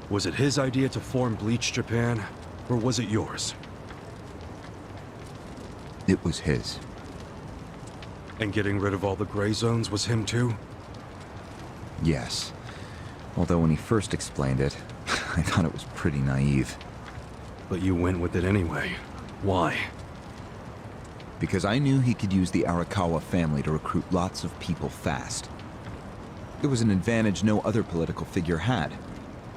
Was it his idea to form Bleach Japan, or was it yours? It was his. And getting rid of all the gray zones was him too? Yes. Although when he first explained it, I thought it was pretty naive. But you went with it anyway. Why? Because I knew he could use the Arakawa family to recruit lots of people fast. It was an advantage no other political figure had.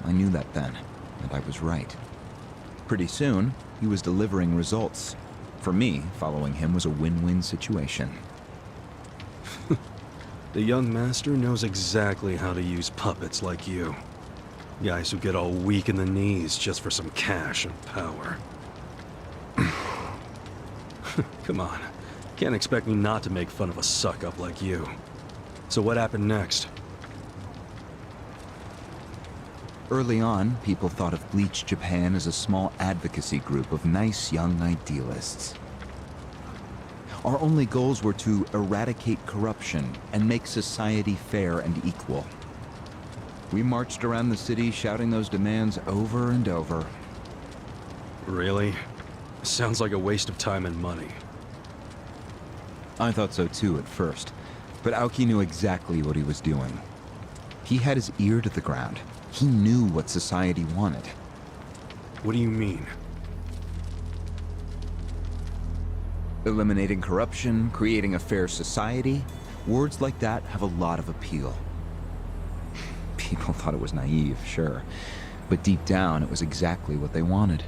I knew that then, and I was right. Pretty soon, he was delivering results. For me, following him was a win-win situation. The young master knows exactly how to use puppets like you. Guys who get all weak in the knees just for some cash and power. Come on. Can't expect me not to make fun of a suck-up like you. So what happened next? Early on, people thought of Bleach Japan as a small advocacy group of nice young idealists. Our only goals were to eradicate corruption and make society fair and equal. We marched around the city shouting those demands over and over. Really? Sounds like a waste of time and money. I thought so too at first, but Aoki knew exactly what he was doing. He had his ear to the ground. He knew what society wanted. What do you mean? Eliminating corruption, creating a fair society, words like that have a lot of appeal. People thought it was naive, sure, but deep down it was exactly what they wanted.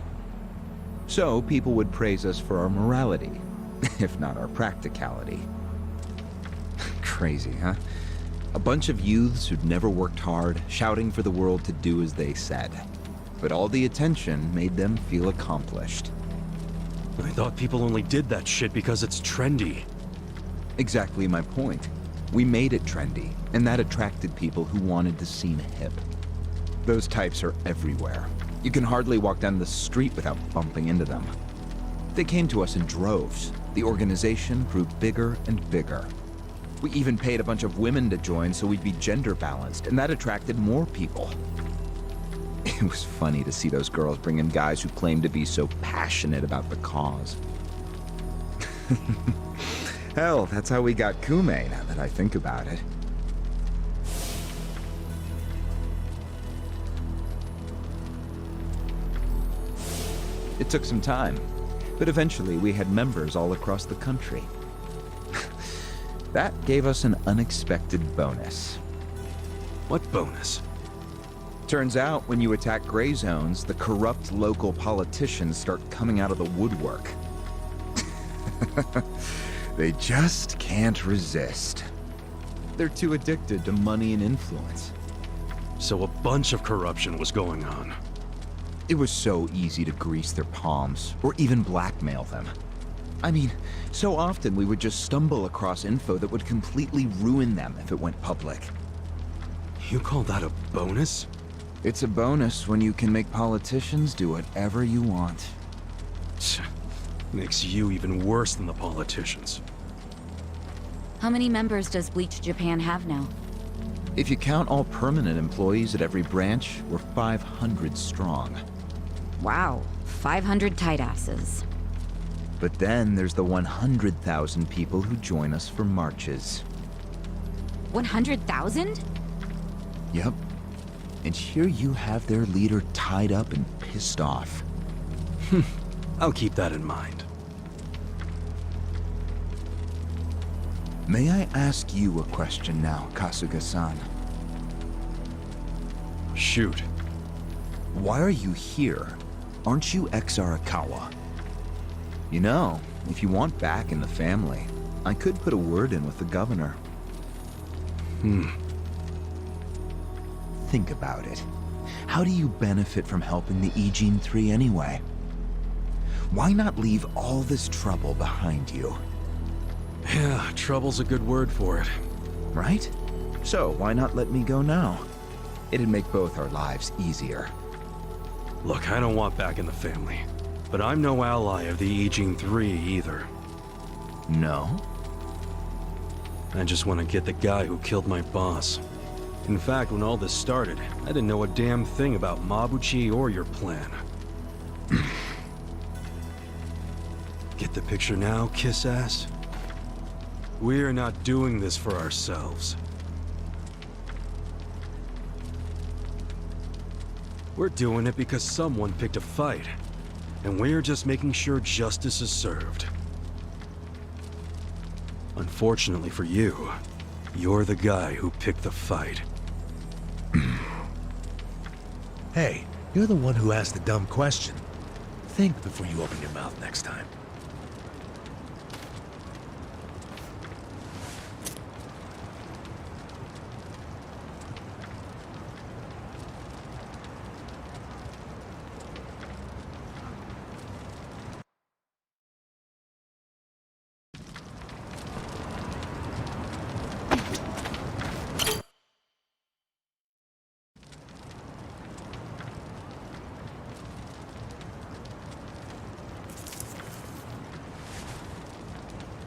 So people would praise us for our morality, if not our practicality. Crazy, huh? A bunch of youths who'd never worked hard, shouting for the world to do as they said. But all the attention made them feel accomplished. I thought people only did that shit because it's trendy. Exactly my point. We made it trendy, and that attracted people who wanted to seem hip. Those types are everywhere. You can hardly walk down the street without bumping into them. They came to us in droves. The organization grew bigger and bigger. We even paid a bunch of women to join so we'd be gender balanced, and that attracted more people. It was funny to see those girls bring in guys who claimed to be so passionate about the cause. Hell, that's how we got Kume, now that I think about it. It took some time, but eventually we had members all across the country. That gave us an unexpected bonus. What bonus? Turns out, when you attack gray zones, the corrupt local politicians start coming out of the woodwork. They just can't resist. They're too addicted to money and influence. So a bunch of corruption was going on. It was so easy to grease their palms, or even blackmail them. I mean, so often we would just stumble across info that would completely ruin them if it went public. You call that a bonus? It's a bonus when you can make politicians do whatever you want. Makes you even worse than the politicians. How many members does Bleach Japan have now? If you count all permanent employees at every branch, we're 500 strong. Wow, 500 tight asses. But then there's the 100,000 people who join us for marches. 100,000? Yep. And here you have their leader tied up and pissed off. I'll keep that in mind. May I ask you a question now, Kasuga-san? Shoot. Why are you here? Aren't you ex-Arakawa? You know, if you want back in the family, I could put a word in with the governor. Think about it. How do you benefit from helping the Ijin 3 anyway? Why not leave all this trouble behind you? Yeah, trouble's a good word for it. Right? So why not let me go now? It'd make both our lives easier. Look, I don't want back in the family. But I'm no ally of the Ijin 3 either. No? I just want to get the guy who killed my boss. In fact, when all this started, I didn't know a damn thing about Mabuchi or your plan. Get the picture now, kiss ass? We're not doing this for ourselves. We're doing it because someone picked a fight. And we're just making sure justice is served. Unfortunately for you, you're the guy who picked the fight. Hey, you're the one who asked the dumb question. Think before you open your mouth next time.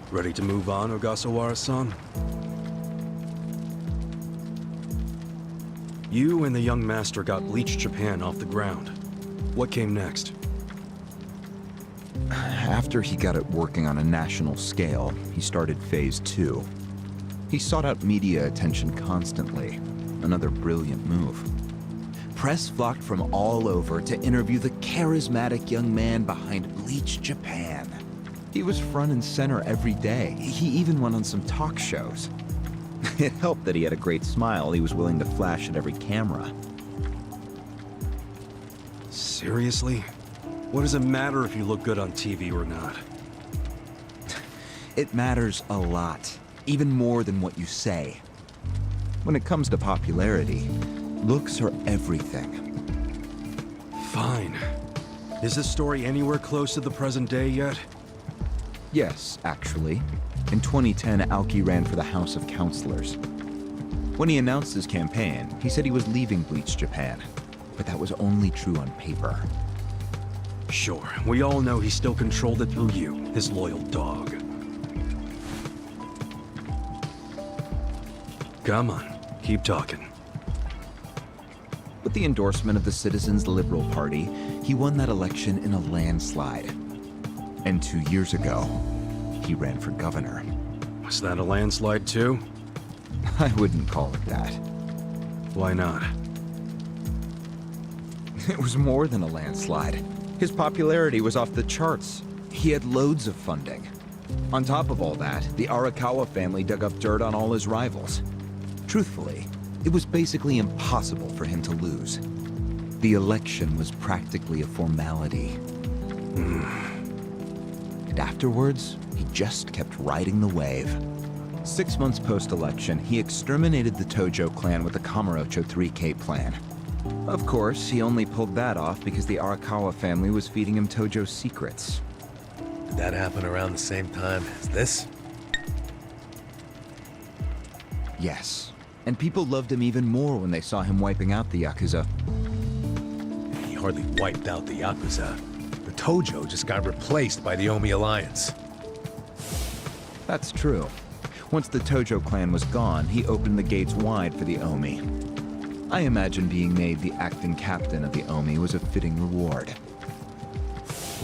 Ready to move on, Ogasawara-san? You and the young master got Bleach Japan off the ground. What came next? After he got it working on a national scale, he started Phase 2. He sought out media attention constantly. Another brilliant move. Press flocked from all over to interview the charismatic young man behind Bleach Japan. He was front and center every day. He even went on some talk shows. It helped that he had a great smile he was willing to flash at every camera. Seriously? What does it matter if you look good on TV or not? It matters a lot, even more than what you say. When it comes to popularity, looks are everything. Fine. Is this story anywhere close to the present day yet? Yes, actually. In 2010, Aoki ran for the House of Councilors. When he announced his campaign, he said he was leaving Bleach Japan. But that was only true on paper. Sure, we all know he still controlled it through you, his loyal dog. Come on, keep talking. With the endorsement of the Citizens Liberal Party, he won that election in a landslide. And 2 years ago, he ran for governor. Was that a landslide too? I wouldn't call it that. Why not? It was more than a landslide. His popularity was off the charts. He had loads of funding. On top of all that, the Arakawa family dug up dirt on all his rivals. Truthfully, it was basically impossible for him to lose. The election was practically a formality. And afterwards, he just kept riding the wave. 6 months post-election, he exterminated the Tojo clan with the Kamurocho 3K plan. Of course, he only pulled that off because the Arakawa family was feeding him Tojo secrets. Did that happen around the same time as this? Yes. And people loved him even more when they saw him wiping out the yakuza. He hardly wiped out the yakuza. The Tojo just got replaced by the Omi Alliance. That's true. Once the Tojo clan was gone, he opened the gates wide for the Omi. I imagine being made the acting captain of the Omi was a fitting reward.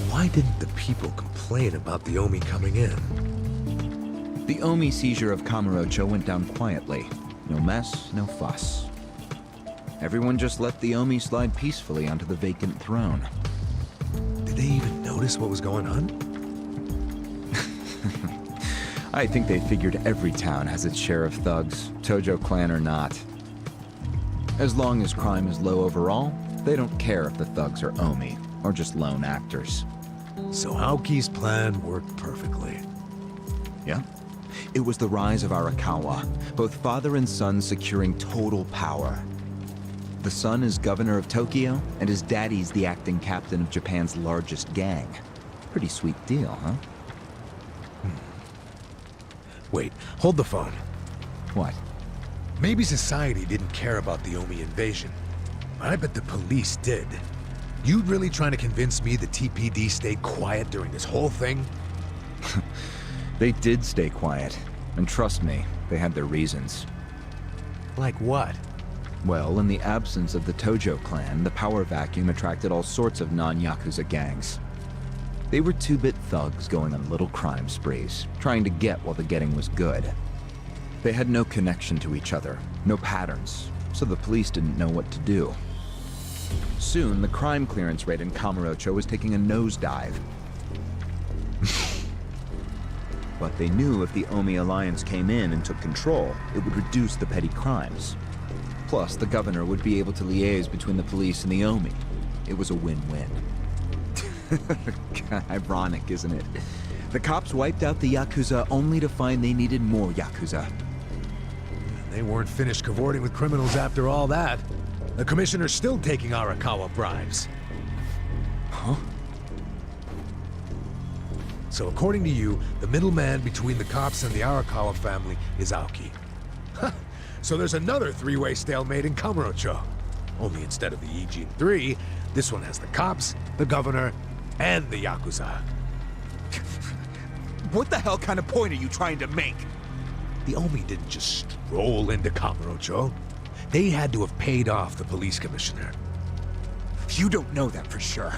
Why didn't the people complain about the Omi coming in? The Omi seizure of Kamurocho went down quietly. No mess, no fuss. Everyone just let the Omi slide peacefully onto the vacant throne. Did they even notice what was going on? I think they figured every town has its share of thugs, Tojo clan or not. As long as crime is low overall, they don't care if the thugs are Omi, or just lone actors. So Aoki's plan worked perfectly. Yeah. It was the rise of Arakawa, both father and son securing total power. The son is governor of Tokyo, and his daddy's the acting captain of Japan's largest gang. Pretty sweet deal, huh? Wait, hold the phone. What? Maybe society didn't care about the Omi invasion. I bet the police did. You really trying to convince me the TPD stayed quiet during this whole thing? They did stay quiet. And trust me, they had their reasons. Like what? Well, in the absence of the Tojo clan, the power vacuum attracted all sorts of non-yakuza gangs. They were two-bit thugs going on little crime sprees, trying to get while the getting was good. They had no connection to each other, no patterns, so the police didn't know what to do. Soon, the crime clearance rate in Kamurocho was taking a nosedive. But they knew if the Omi Alliance came in and took control, it would reduce the petty crimes. Plus, the governor would be able to liaise between the police and the Omi. It was a win-win. Ironic, isn't it? The cops wiped out the yakuza only to find they needed more yakuza. They weren't finished cavorting with criminals after all that. The commissioner's still taking Arakawa bribes. Huh? So according to you, the middleman between the cops and the Arakawa family is Aoki. So there's another three-way stalemate in Kamurocho. Only instead of the Ijin 3, this one has the cops, the governor, and the yakuza. What the hell kind of point are you trying to make? The Omi didn't just stroll into Kamurocho. They had to have paid off the police commissioner. You don't know that for sure.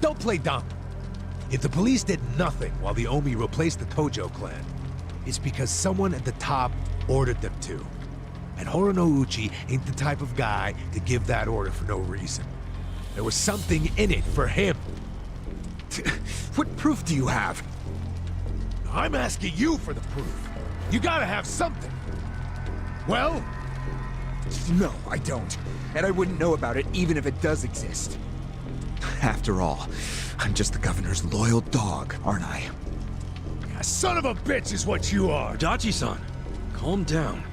Don't play dumb. If the police did nothing while the Omi replaced the Tojo clan, it's because someone at the top ordered them to. And Horonouchi ain't the type of guy to give that order for no reason. There was something in it for him. What proof do you have? I'm asking you for the proof. You gotta have something. Well? No, I don't. And I wouldn't know about it even if it does exist. After all, I'm just the governor's loyal dog, aren't I? A son of a bitch is what you are. Dachi-san, calm down.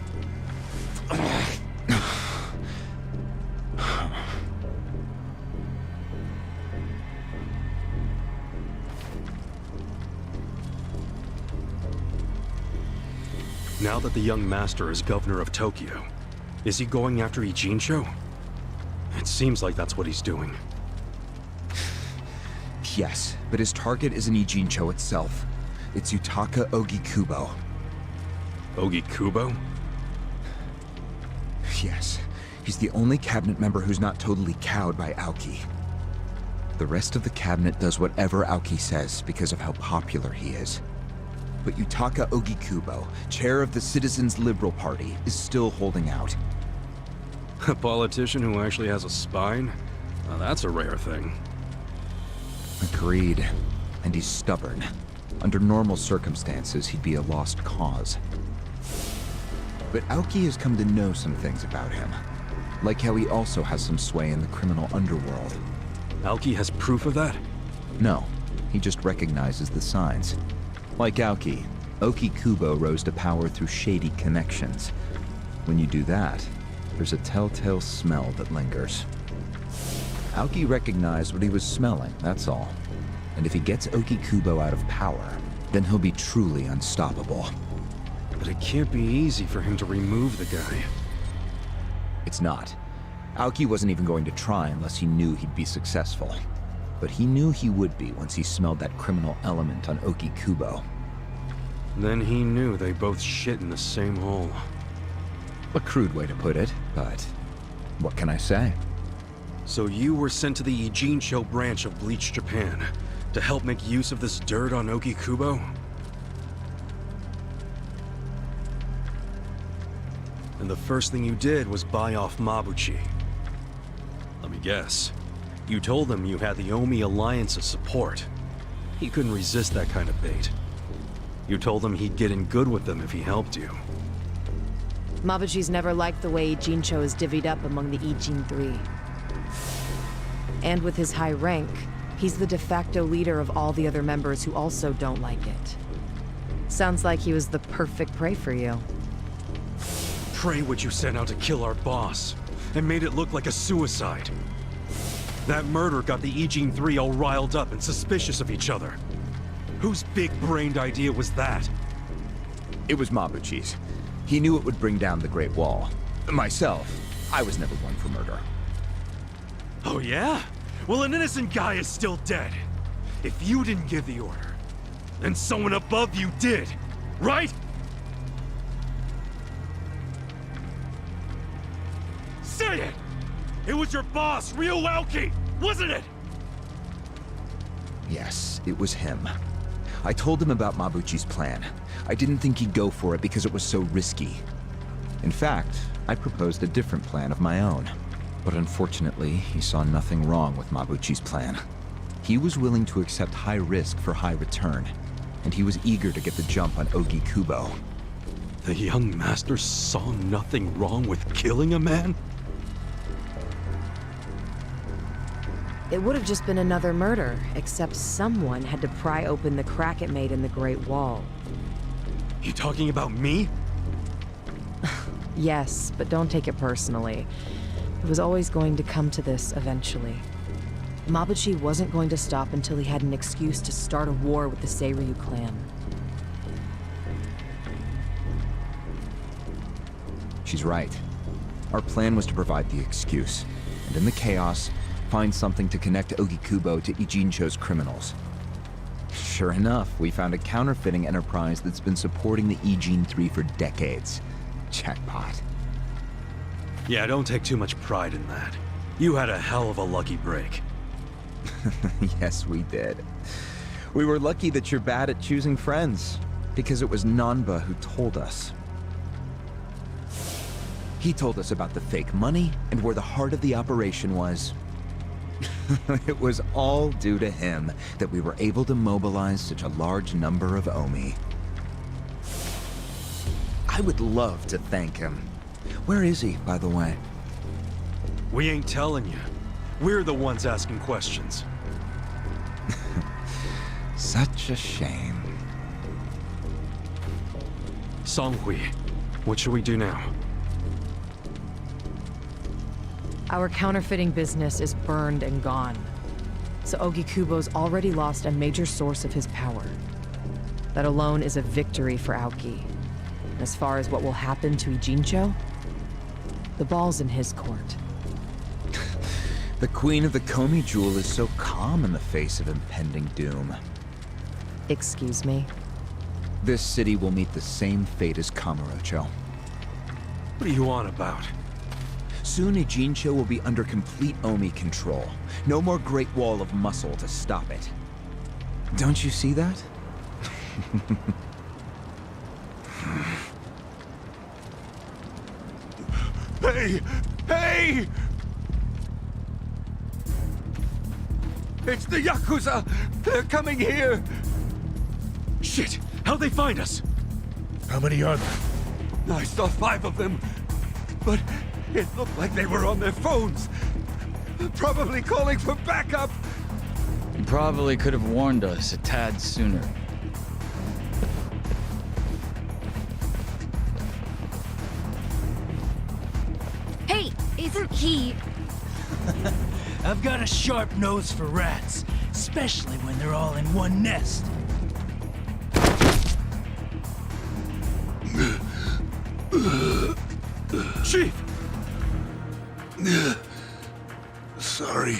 Now that the young master is governor of Tokyo, is he going after Ijincho? It seems like that's what he's doing. Yes, but his target isn't Ijincho itself. It's Yutaka Ogikubo. Ogikubo? Yes, he's the only cabinet member who's not totally cowed by Aoki. The rest of the cabinet does whatever Aoki says because of how popular he is. But Yutaka Ogikubo, chair of the Citizens Liberal Party, is still holding out. A politician who actually has a spine? Now that's a rare thing. Agreed. And he's stubborn. Under normal circumstances, he'd be a lost cause. But Aoki has come to know some things about him. Like how he also has some sway in the criminal underworld. Aoki has proof of that? No, he just recognizes the signs. Like Aoki, Ogikubo rose to power through shady connections. When you do that, there's a telltale smell that lingers. Aoki recognized what he was smelling, that's all. And if he gets Ogikubo out of power, then he'll be truly unstoppable. But it can't be easy for him to remove the guy. It's not. Aoki wasn't even going to try unless he knew he'd be successful. But he knew he would be once he smelled that criminal element on Ogikubo. Then he knew they both shit in the same hole. A crude way to put it, but what can I say? So you were sent to the Ijincho branch of Bleach Japan to help make use of this dirt on Ogikubo? And the first thing you did was buy off Mabuchi. Let me guess. You told him you had the Omi Alliance's support. He couldn't resist that kind of bait. You told him he'd get in good with them if he helped you. Mabuchi's never liked the way Ijincho is divvied up among the Ijin Three. And with his high rank, he's the de facto leader of all the other members who also don't like it. Sounds like he was the perfect prey for you. Prey what you sent out to kill our boss, and made it look like a suicide. That murder got the Ijin Three all riled up and suspicious of each other. Whose big-brained idea was that? It was Mabuchi's. He knew it would bring down the Great Wall. Myself, I was never one for murder. Oh yeah? Well, an innocent guy is still dead. If you didn't give the order, then someone above you did, right? Say it! It was your boss, Ryuuki, wasn't it? Yes, it was him. I told him about Mabuchi's plan. I didn't think he'd go for it because it was so risky. In fact, I proposed a different plan of my own. But unfortunately, he saw nothing wrong with Mabuchi's plan. He was willing to accept high risk for high return, and he was eager to get the jump on Ogi Kubo. The young master saw nothing wrong with killing a man? It would have just been another murder, except someone had to pry open the crack it made in the Great Wall. You talking about me? Yes, but don't take it personally. It was always going to come to this eventually. Mabuchi wasn't going to stop until he had an excuse to start a war with the Seiryu clan. She's right. Our plan was to provide the excuse, and in the chaos, find something to connect Ogi Kubo to Ijincho's criminals. Sure enough, we found a counterfeiting enterprise that's been supporting the Ijin 3 for decades. Jackpot. Yeah, don't take too much pride in that. You had a hell of a lucky break. Yes, we did. We were lucky that you're bad at choosing friends, because it was Nanba who told us. He told us about the fake money and where the heart of the operation was. It was all due to him that we were able to mobilize such a large number of Omi. I would love to thank him. Where is he, by the way? We ain't telling you. We're the ones asking questions. Such a shame. Songhui, what should we do now? Our counterfeiting business is burned and gone. So Ogi Kubo's already lost a major source of his power. That alone is a victory for Aoki. And as far as what will happen to Ijincho, the ball's in his court. The Queen of the Komi Jewel is so calm in the face of impending doom. Excuse me? This city will meet the same fate as Kamurocho. What are you on about? Soon Ijincho will be under complete Omi control. No more Great Wall of muscle to stop it. Don't you see that? Hey! Hey! It's the yakuza! They're coming here! Shit! How'd they find us? How many are there? I saw 5 of them, but it looked like they were on their phones. Probably calling for backup. You probably could have warned us a tad sooner. Hey, isn't he... I've got a sharp nose for rats, especially when they're all in one nest. Chief! Sorry.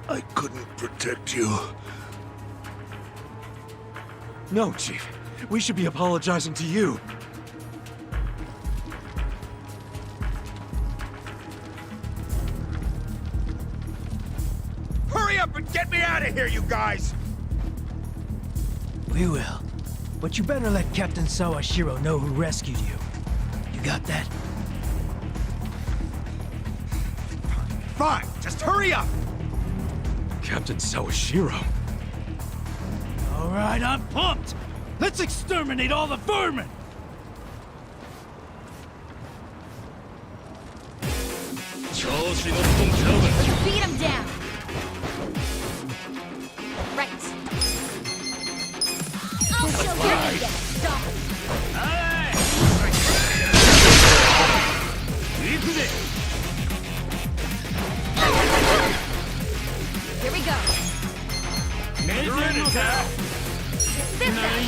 I couldn't protect you. No, Chief. We should be apologizing to you. Hurry up and get me out of here, you guys! We will. But you better let Captain Sawashiro know who rescued you. You got that? Fine, just hurry up! Captain Sawashiro. All right, I'm pumped. Let's exterminate all the vermin! Beat him down! Right. I'll show you how to get stomped! Here we go. This guy.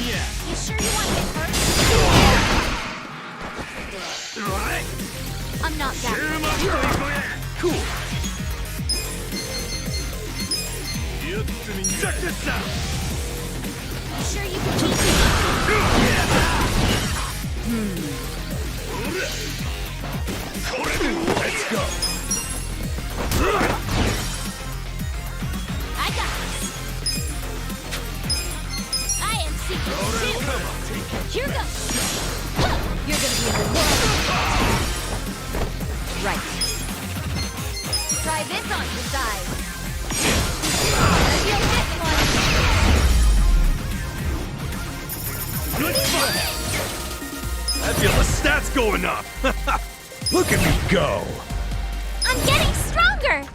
You sure you want to get hurt? I'm not that. Cool. Check this out. You sure you can keep Let's go. I got this. I am secret too. Here goes. You're gonna be in the world. Right. Try this on your side. You'll hit one. I feel the stats going up. Look at me go! I'm getting stronger.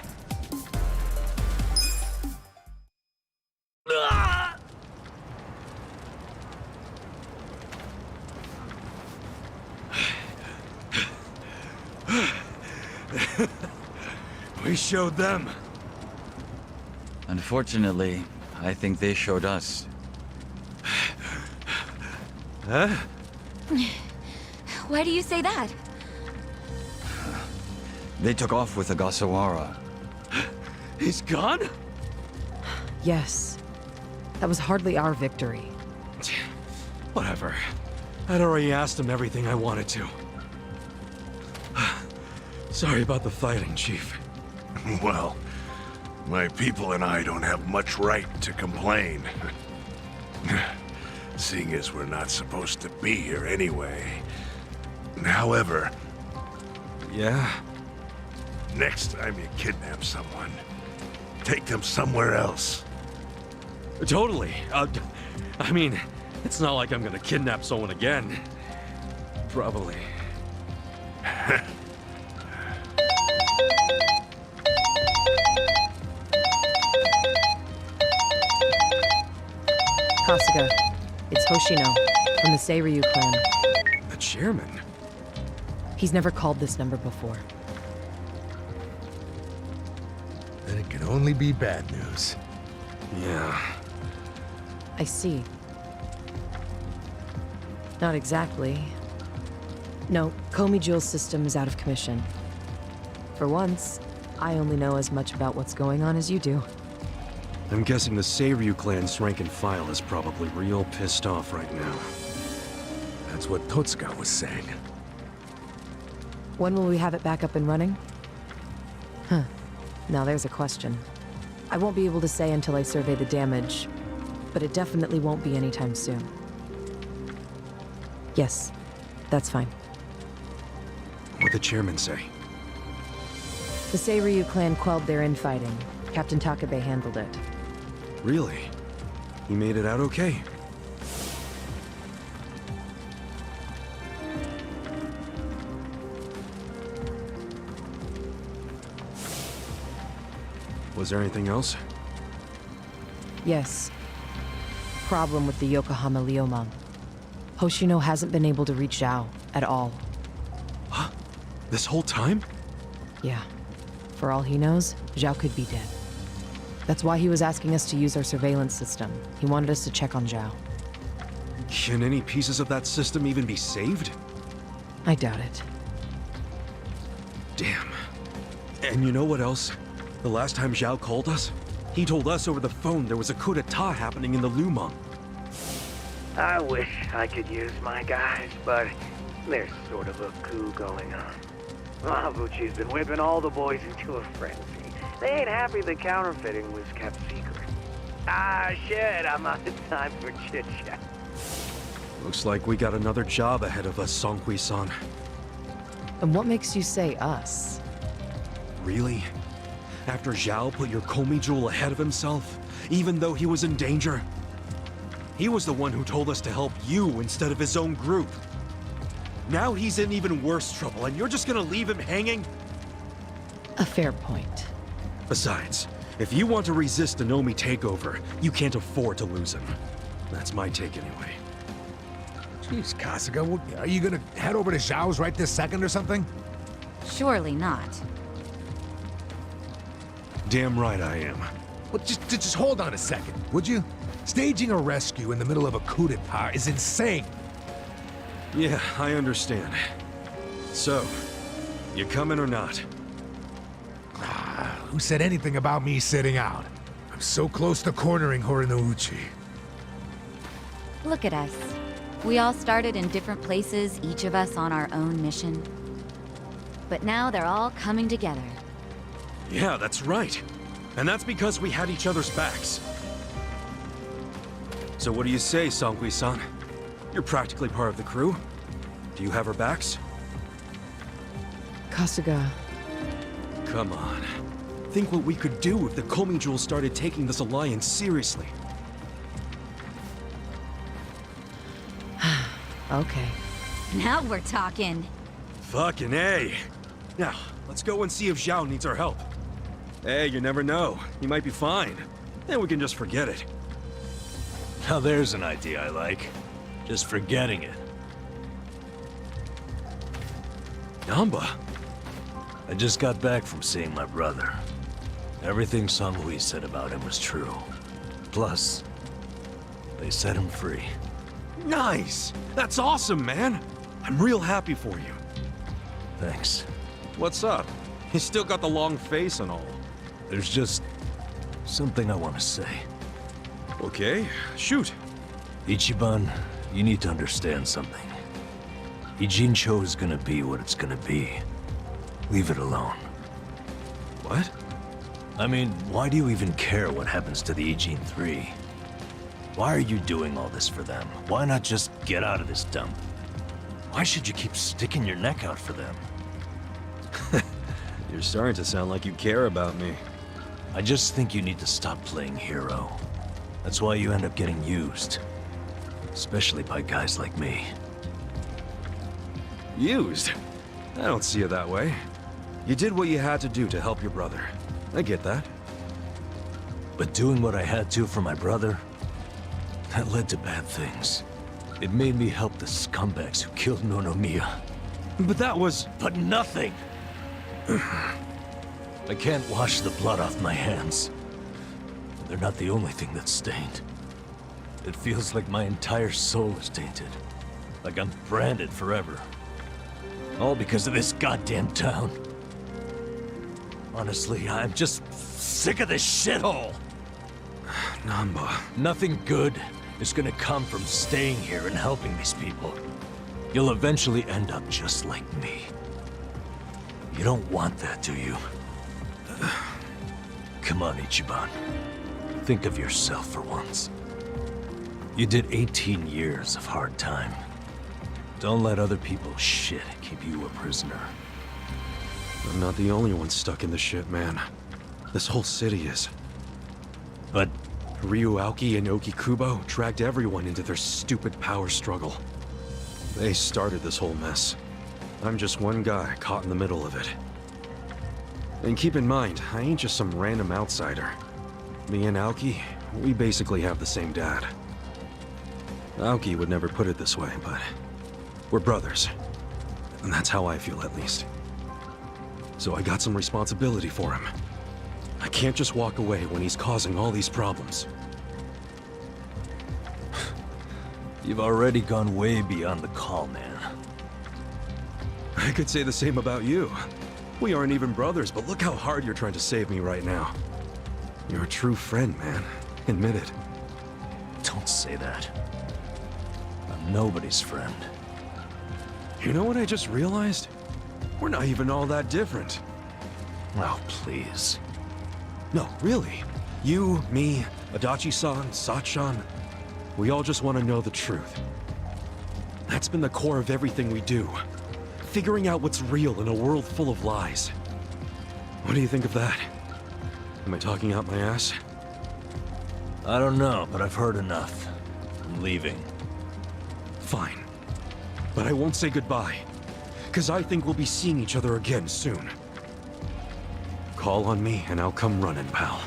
We showed them. Unfortunately, I think they showed us. Huh? Why do you say that? They took off with Agasawara. He's gone? Yes. That was hardly our victory. Whatever. I'd already asked him everything I wanted to. Sorry about the fighting, Chief. Well, my people and I don't have much right to complain. Seeing as we're not supposed to be here anyway. However, Yeah? next time you kidnap someone, take them somewhere else. Totally. I mean, it's not like I'm gonna kidnap someone again. Probably. Kasuga, it's Hoshino, from the Seiryu clan. The chairman? He's never called this number before. Then it can only be bad news. Yeah. I see. Not exactly. No, Komi Jewel's system is out of commission. For once, I only know as much about what's going on as you do. I'm guessing the Seiryu clan's rank and file is probably real pissed off right now. That's what Totsuka was saying. When will we have it back up and running? Huh. Now there's a question. I won't be able to say until I survey the damage, but it definitely won't be anytime soon. Yes, that's fine. What'd the chairman say? The Seiryu clan quelled their infighting. Captain Takabe handled it. Really? He made it out okay? Was there anything else? Yes. Problem with the Yokohama Liomang. Hoshino hasn't been able to reach Zhao at all. Huh? This whole time? Yeah. For all he knows, Zhao could be dead. That's why he was asking us to use our surveillance system. He wanted us to check on Zhao. Can any pieces of that system even be saved? I doubt it. Damn. And you know what else? The last time Zhao called us, he told us over the phone there was a coup d'etat happening in the Lumang. I wish I could use my guys, but there's sort of a coup going on. Mabuchi's been whipping all the boys into a frenzy. They ain't happy the counterfeiting was kept secret. Ah, shit, I'm out of time for chit-chat. Looks like we got another job ahead of us, Songhui-san. And what makes you say us? Really? After Zhao put your Komi jewel ahead of himself, even though he was in danger? He was the one who told us to help you instead of his own group. Now he's in even worse trouble, and you're just gonna leave him hanging? A fair point. Besides, if you want to resist an Omi takeover, you can't afford to lose him. That's my take anyway. Jeez, Kasuga, are you gonna head over to Zhao's right this second or something? Surely not. Damn right I am. Well, just hold on a second, would you? Staging a rescue in the middle of a coup d'etat is insane. Yeah, I understand. So, you coming or not? Who said anything about me sitting out? I'm so close to cornering Horinouchi. Look at us. We all started in different places, each of us on our own mission. But now they're all coming together. Yeah, that's right. And that's because we had each other's backs. So what do you say, Songui-san? You're practically part of the crew. Do you have our backs? Kasuga, Come on. Think what we could do if the Komi Jewel started taking this alliance seriously. okay. Now we're talking. Fucking A. Now, let's go and see if Zhao needs our help. Hey, you never know. He might be fine. Then we can just forget it. Now there's an idea I like. Just forgetting it. Namba. I just got back from seeing my brother. Everything Song-Hui said about him was true. Plus, they set him free. Nice! That's awesome, man! I'm real happy for you. Thanks. What's up? You still got the long face and all. There's just something I want to say. Okay, shoot. Ichiban, you need to understand something. Ijincho is gonna be what it's gonna be. Leave it alone. What? I mean, why do you even care what happens to the Ijin 3? Why are you doing all this for them? Why not just get out of this dump? Why should you keep sticking your neck out for them? You're starting to sound like you care about me. I just think you need to stop playing hero. That's why you end up getting used. Especially by guys like me. Used? I don't see it that way. You did what you had to do to help your brother. I get that. But doing what I had to for my brother, that led to bad things. It made me help the scumbags who killed Nonomiya. But that was... But nothing! I can't wash the blood off my hands. They're not the only thing that's stained. It feels like my entire soul is tainted. Like I'm branded forever. All because of this goddamn town. Honestly, I'm just sick of this shithole! Namba... Nothing good is gonna come from staying here and helping these people. You'll eventually end up just like me. You don't want that, do you? Come on, Ichiban. Think of yourself for once. You did 18 years of hard time. Don't let other people's shit keep you a prisoner. I'm not the only one stuck in the shit, man. This whole city is. But Ryu Aoki and Okikubo dragged everyone into their stupid power struggle. They started this whole mess. I'm just one guy caught in the middle of it. And keep in mind, I ain't just some random outsider. Me and Aoki, we basically have the same dad. Aoki would never put it this way, but we're brothers. And that's how I feel, at least. So I got some responsibility for him. I can't just walk away when he's causing all these problems. you've already gone way beyond the call, man. I could say the same about you. We aren't even brothers, but look how hard you're trying to save me right now. You're a true friend, man. Admit it. Don't say that. I'm nobody's friend. You know what I just realized? We're not even all that different. Oh, please. No, really. You, me, Adachi-san, Sachan, we all just want to know the truth. That's been the core of everything we do. Figuring out what's real in a world full of lies. What do you think of that? Am I talking out my ass? I don't know, but I've heard enough. I'm leaving. Fine. But I won't say goodbye. Because I think we'll be seeing each other again soon. Call on me and I'll come running, pal.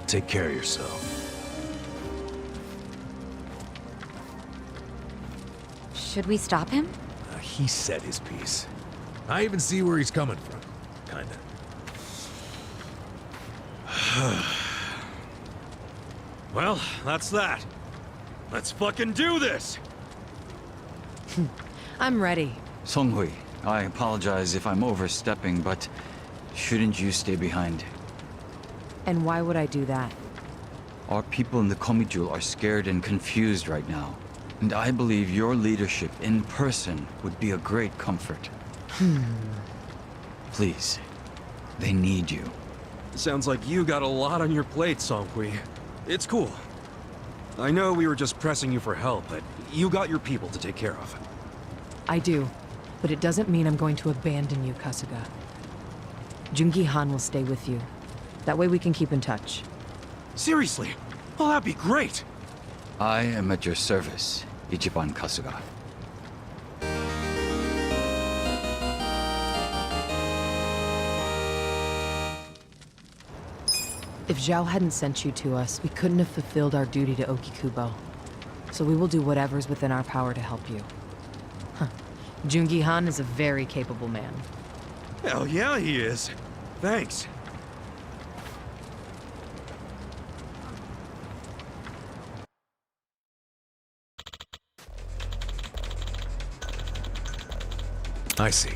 Take care of yourself. Should we stop him? He said his piece. I even see where he's coming from. Kinda. Well, that's that. Let's fucking do this! I'm ready. Songhui, I apologize if I'm overstepping, but shouldn't you stay behind? And why would I do that? Our people in the Komijul are scared and confused right now. And I believe your leadership in person would be a great comfort. Please, they need you. Sounds like you got a lot on your plate, Songhui. It's cool. I know we were just pressing you for help, but you got your people to take care of. I do, but it doesn't mean I'm going to abandon you, Kasuga. Jungi Han will stay with you. That way we can keep in touch. Seriously? Oh, that'd be great! I am at your service, Ichiban Kasuga. If Zhao hadn't sent you to us, we couldn't have fulfilled our duty to Okikubo. So we will do whatever's within our power to help you. Jungi Han is a very capable man. Hell yeah, he is. Thanks. I see.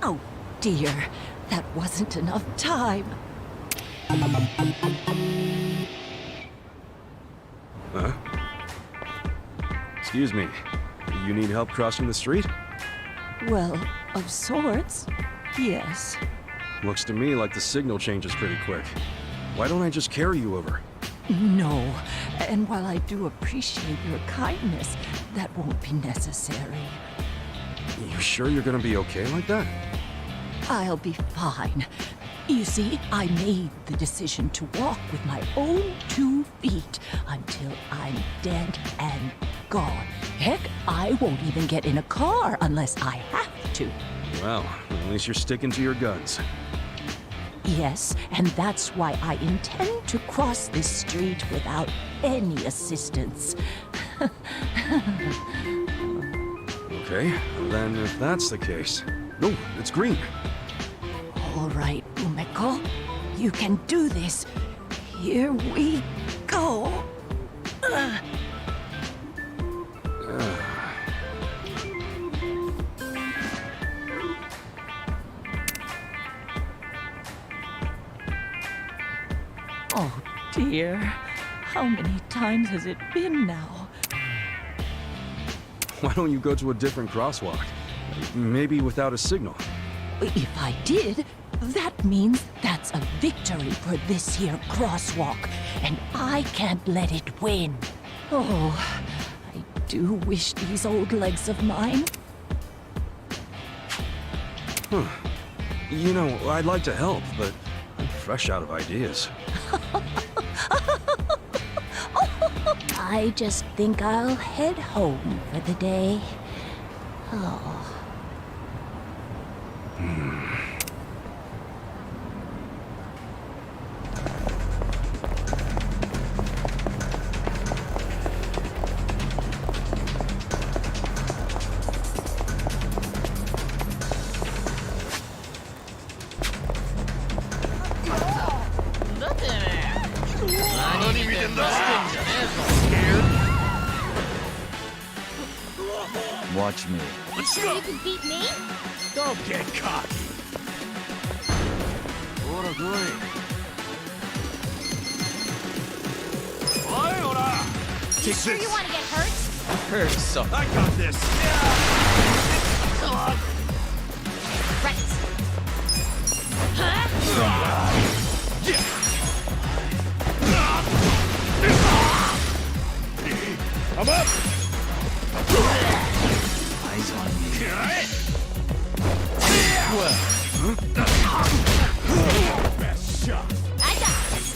Oh dear, that wasn't enough time. Huh? Excuse me. You need help crossing the street? Well, of sorts, yes. Looks to me like the signal changes pretty quick. Why don't I just carry you over? No, and while I do appreciate your kindness, that won't be necessary. You sure you're gonna be okay like that? I'll be fine. You see, I made the decision to walk with my own 2 feet until I'm dead and gone. Heck, I won't even get in a car unless I have to. Well, at least you're sticking to your guns. Yes, and that's why I intend to cross this street without any assistance. Okay, then if that's the case... Oh, it's green. All right, Umeko, you can do this. Here we go. Oh dear, how many times has it been now? Why don't you go to a different crosswalk? Maybe without a signal. If I did, that means that's a victory for this here crosswalk, and I can't let it win. Oh, I do wish these old legs of mine. Huh. You know, I'd like to help, but I'm fresh out of ideas. I just think I'll head home for the day. Oh. Watch me. Sure you can beat me? Don't get cocky. You sure you want to get hurt? Prepare to suffer. I got this! Right. Huh? I'm up! Eyes on me. Best shot. I got this.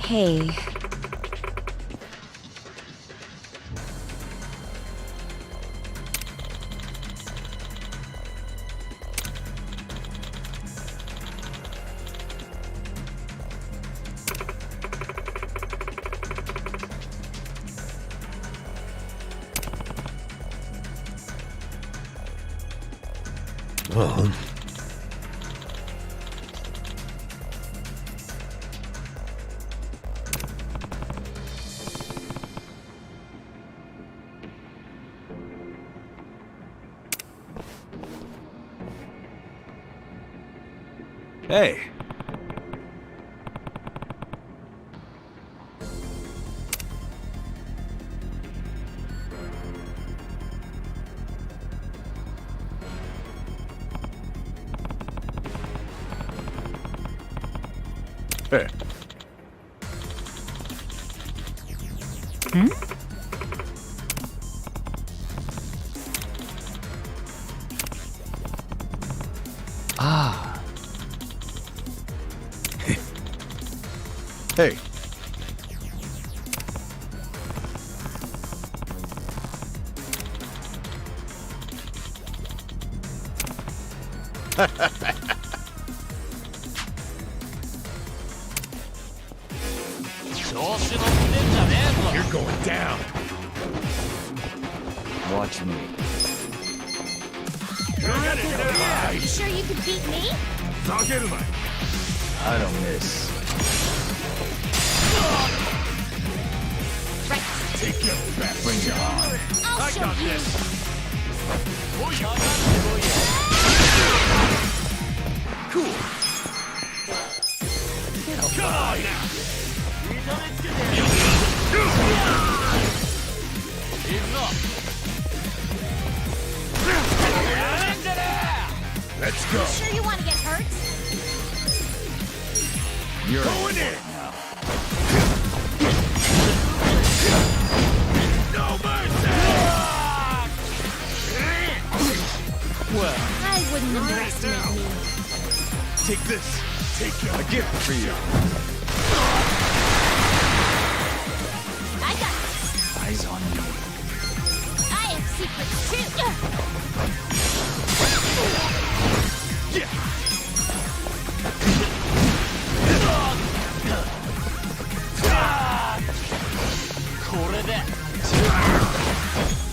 Hey. Well, Hey. Hey. Ah. Hey. You're going down. Watch me. You sure you can beat me? I don't miss. Right. Take your best. Bring it on. I'll show you. Cool. Come on now. Let's go. You sure you want to get hurt? You're Going in. now. No mercy. I wouldn't underestimate me. Take this. Take your Gift for you. I got this. Eyes on me. I have secrets too.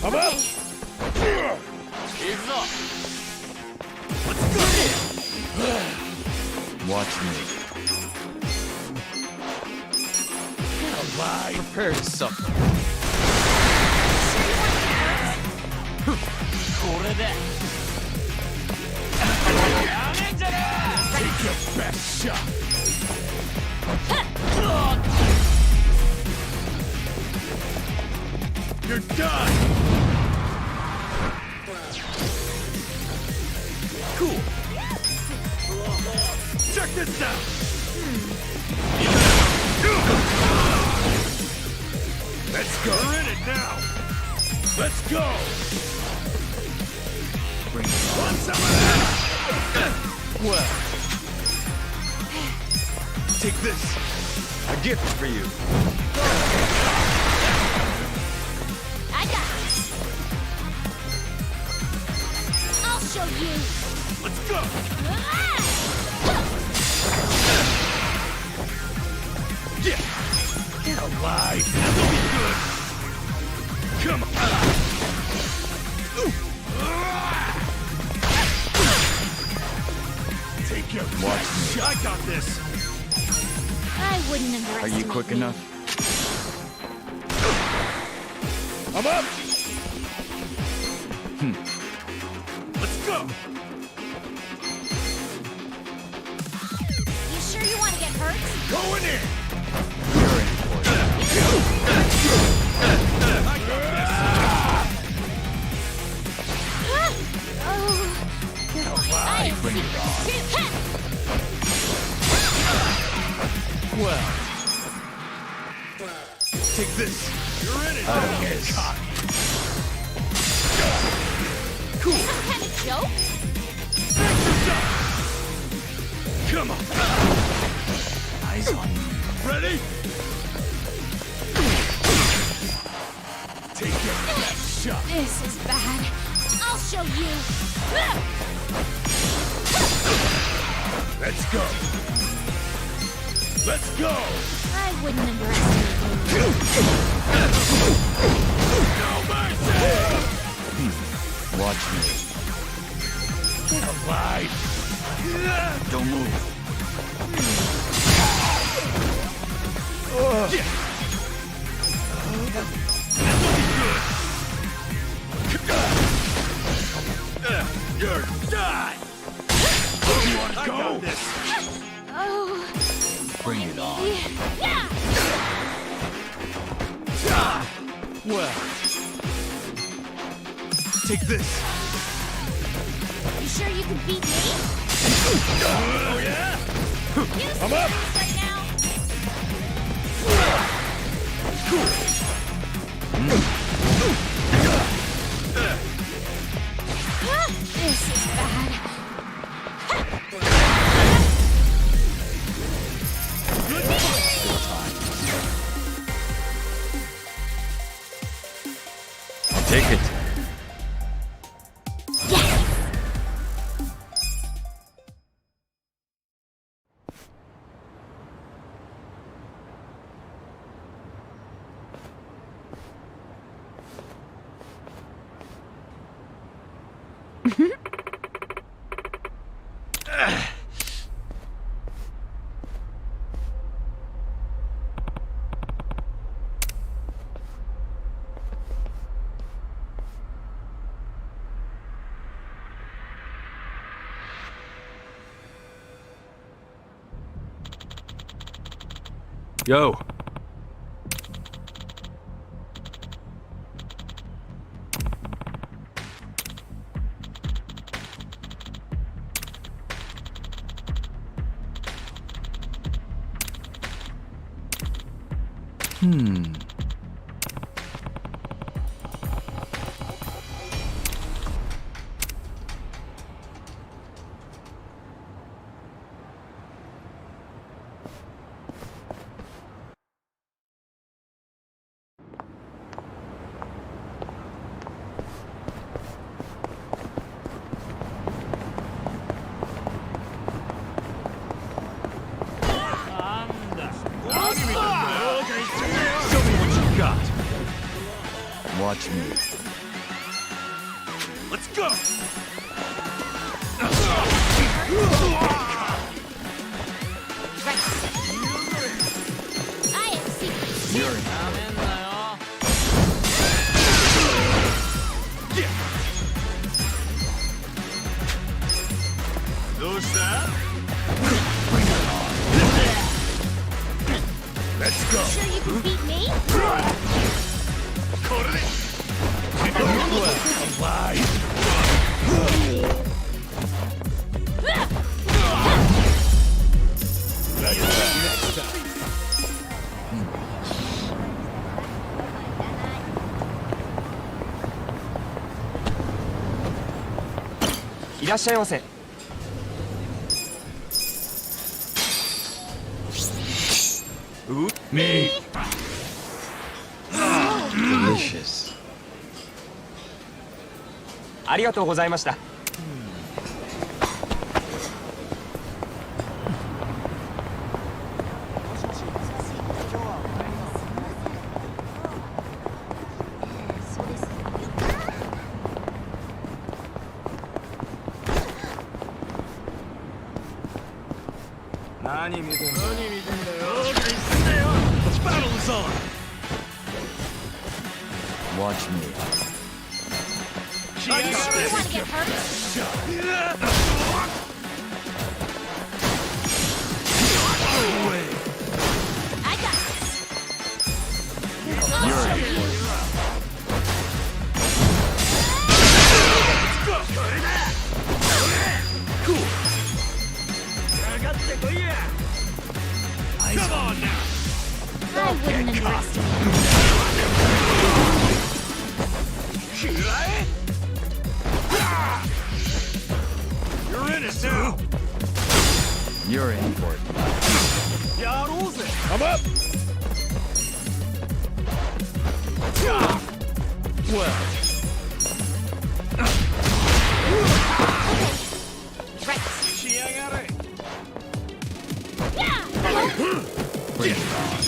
I'm up. Watch me. Prepare to suffer. Take your best shot. You're done. Cool. Check this out. Let's go. We're in it now. Let's go. Bring it on. Want some of that? Well, Take this. I gift for you. I got this. I'll show you. Let's go! Get alive! That'll be good! Come on! Take your Watch me. I got this! I wouldn't Are underestimate you quick me. enough? I'm up! Let's go! You sure you want to get hurt? Going in! You're in for it. I got Oh, I have Bring it secrets too. Well, take this. You're in it. Yes. Cool. Some kind of joke? Come on. Eyes on me. Ready? Take your best shot. This is bad. I'll show you. Let's go. Let's go. I wouldn't underestimate you. No mercy. Watch me. Get alive. Don't move. You're done. You want to go? This. Oh. Bring it on. Yeah. Well, take this. You sure you can beat me? Oh yeah. Use I'm up. right now. This is bad. Take it. Yo. Show me what you got. Watch me. Let's go. I have secrets too. You're in. Who's that? Let's go. Sure you can beat me? Alive. Let's go next time. いらっしゃいませ。Oot. Me! Delicious. ありがとうございました。何見てんだよ。 This battle is on! Watch me. Are you sure you want to get hurt? I got this. I'll show you. Come on now! I wouldn't underestimate You're in it now! You're in for it. Come up! Well, Right. Bring it on.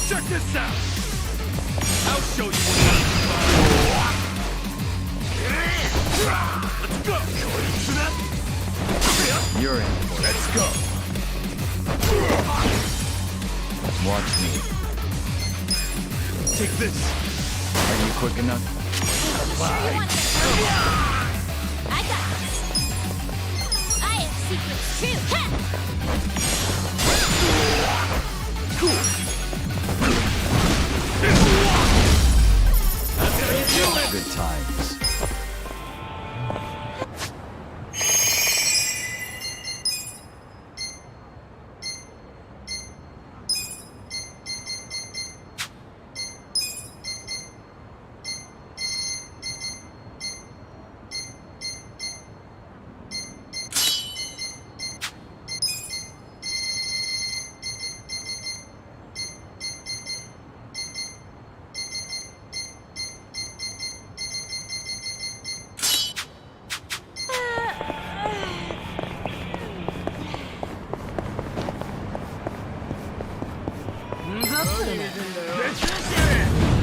check this out! I'll show you what Let's go! You're in for it. Let's go! Watch me. Take this! Are you quick enough? Sure you want to get hurt? I got this. I have secrets too. Ha! Good times.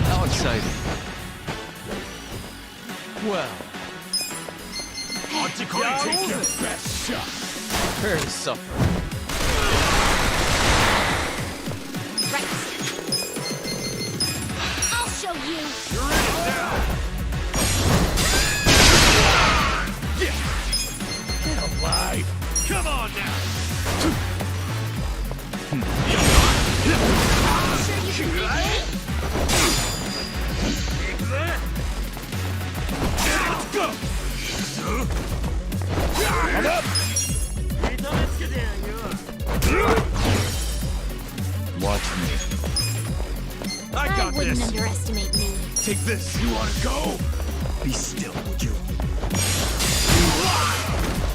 How exciting. Well, take your best shot. Prepare to suffer. Right. I'll show you. You're in it now! Get alive! Come on now! Sure you can beat me? Let's go! Come up! Watch me. I got wouldn't this! underestimate me. Take this! You wanna go? Be still, would you?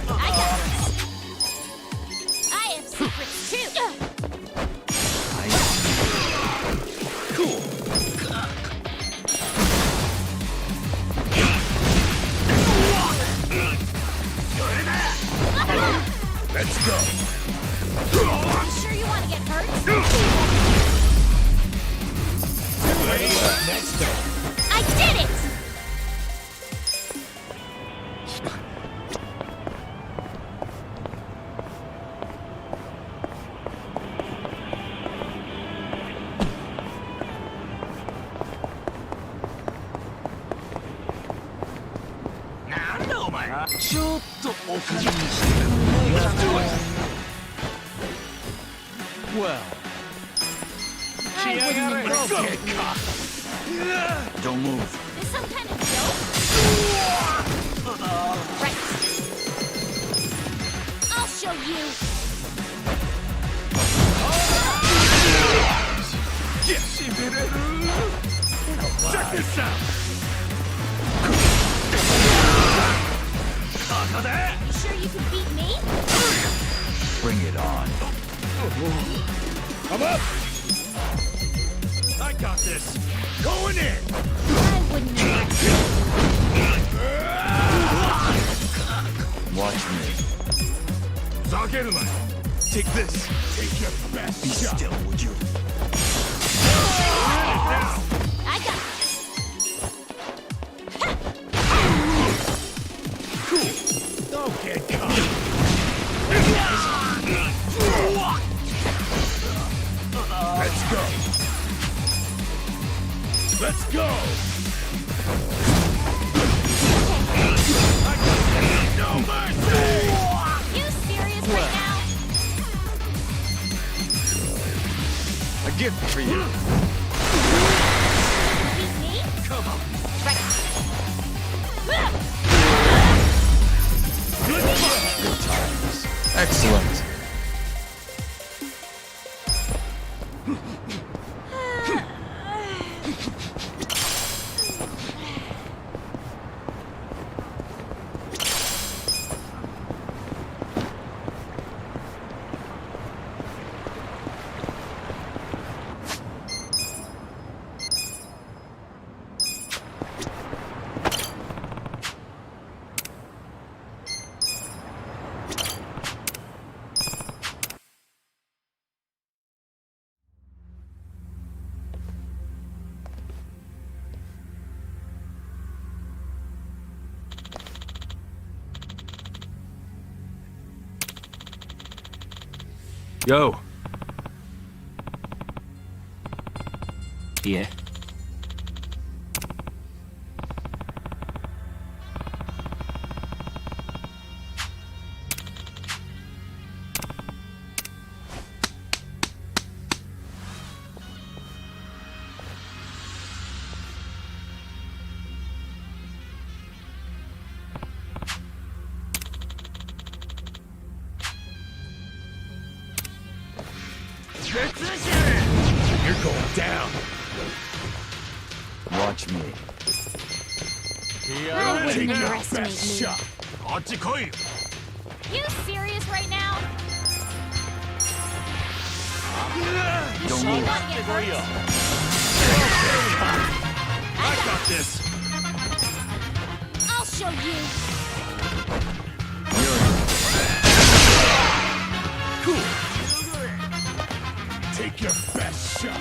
I got this. I have secrets too. Cool! Let's go! You sure you want to get hurt? Next up! I did it! Well, I wouldn't underestimate me. Don't move. Is some kind of joke? Right. I'll show you. check this out! You sure you can beat me? Bring it on. I'm up! I got this! Going in! I wouldn't Watch me. Take this! Take your best Be shot! still, would you? I got Cool! Don't get caught! Let's go! Let's go! No mercy! You serious right now? A gift for you. Beat me? Come on! Right. Good times. Excellent. Yo! Yeah. You're going down! Watch me. I wouldn't Take your underestimate best me. shot! You serious right now? You Don't sure move. want to get hurt? I got this! I'll show you. Cool! Take your best shot!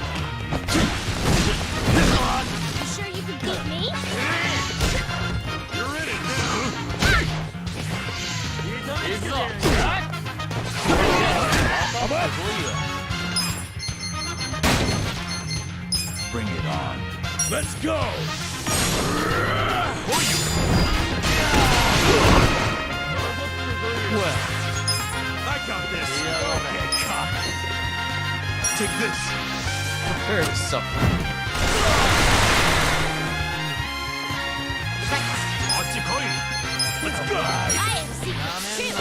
You sure you can beat me? You're in it now! I'm up! Bring it on. Let's go! Well, I got this! Don't get caught! Take this! Prepare to suffer. Let's go! I have secrets too.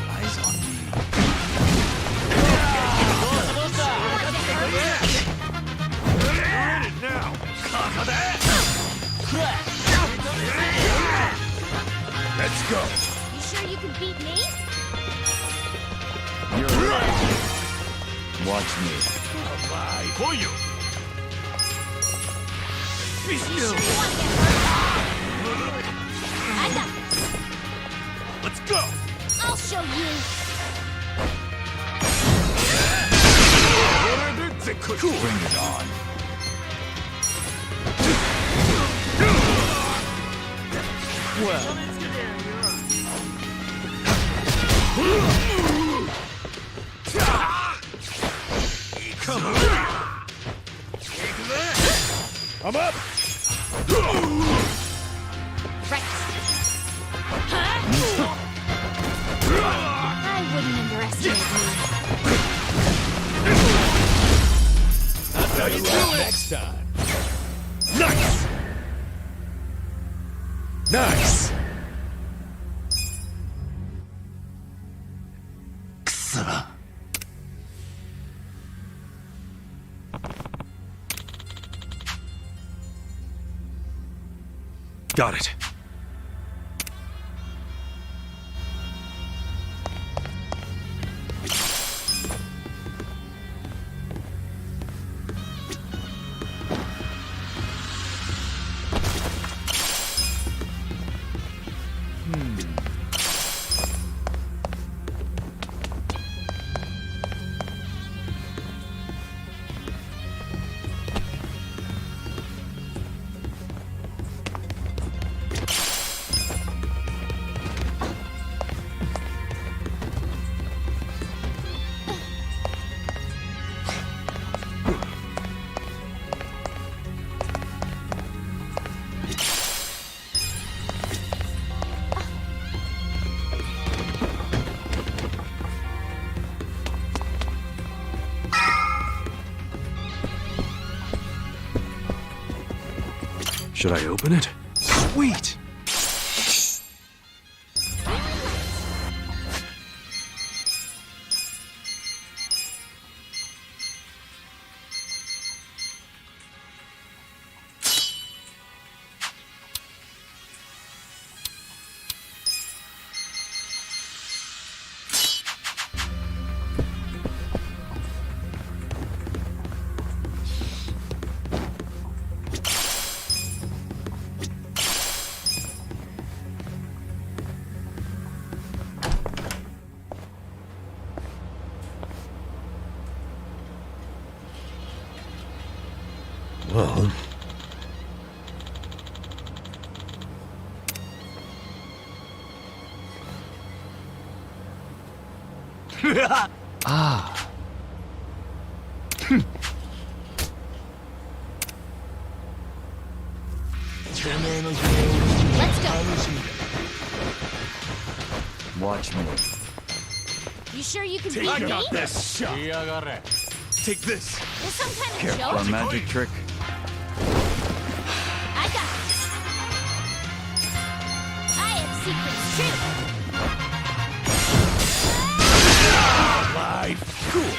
Eyes on me. You're in it now! Let's go! You sure you can beat me? You're right. Watch me. For you! Be You still! sure you want to get hurt? I got this. Let's go! I'll show you. Bring it on. Well, come on! I'm up! Right. I wouldn't underestimate me. That's how you do it next time. Nice! Nice! Got it. Should I open it? Sweet! Well... Ah. Let's go. Watch me. You sure you can beat I me? got this shot. Take this. This some kind of Careful, joke? a magic trick. I got this. I have secrets too. Life. Cool.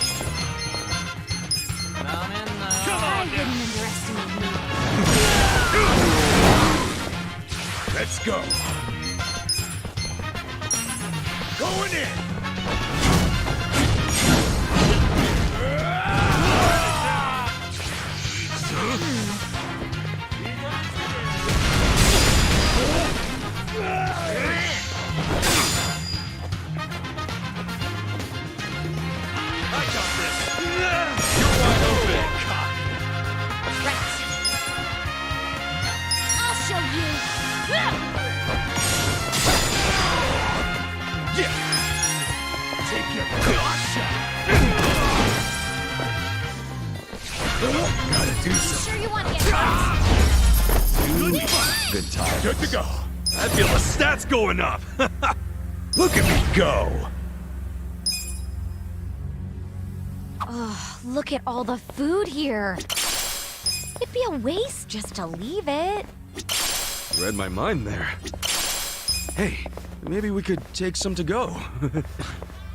I wouldn't underestimate me. Let's go. Going in. I'll show you. Take your shot. Gotta do something. Sure you want to get hurt? Good time. Good to go. I feel the stats going up! Look at me go. Oh, look at all the food here. It'd be a waste just to leave it. Read my mind there. Hey, maybe we could take some to go.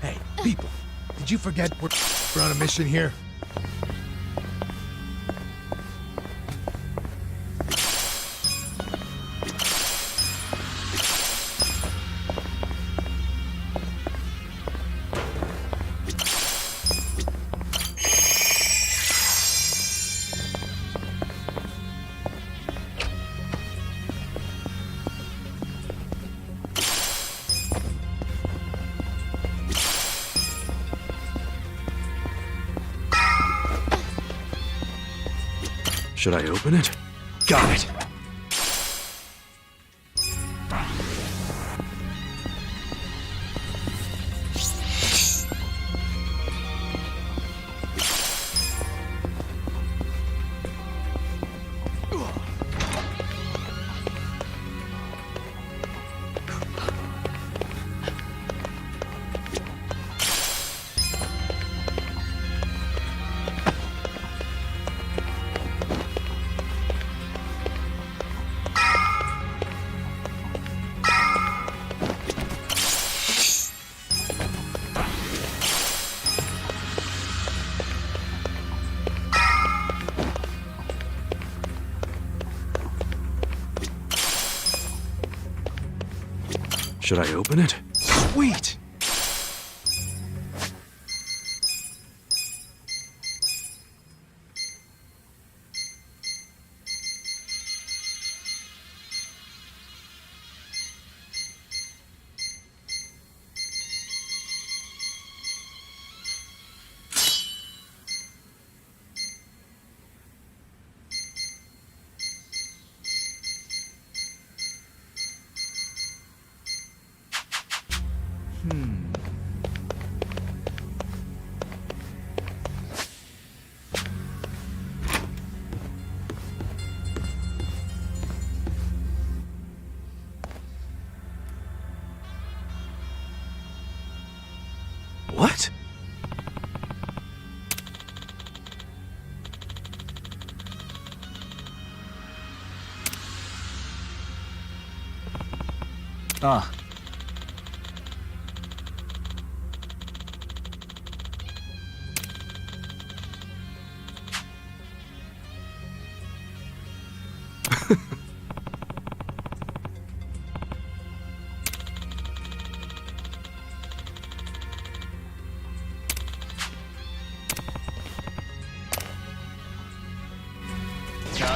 Hey, people, did you forget we're on a mission here? Should I open it? Got it! Should I open it? Sweet! Ah.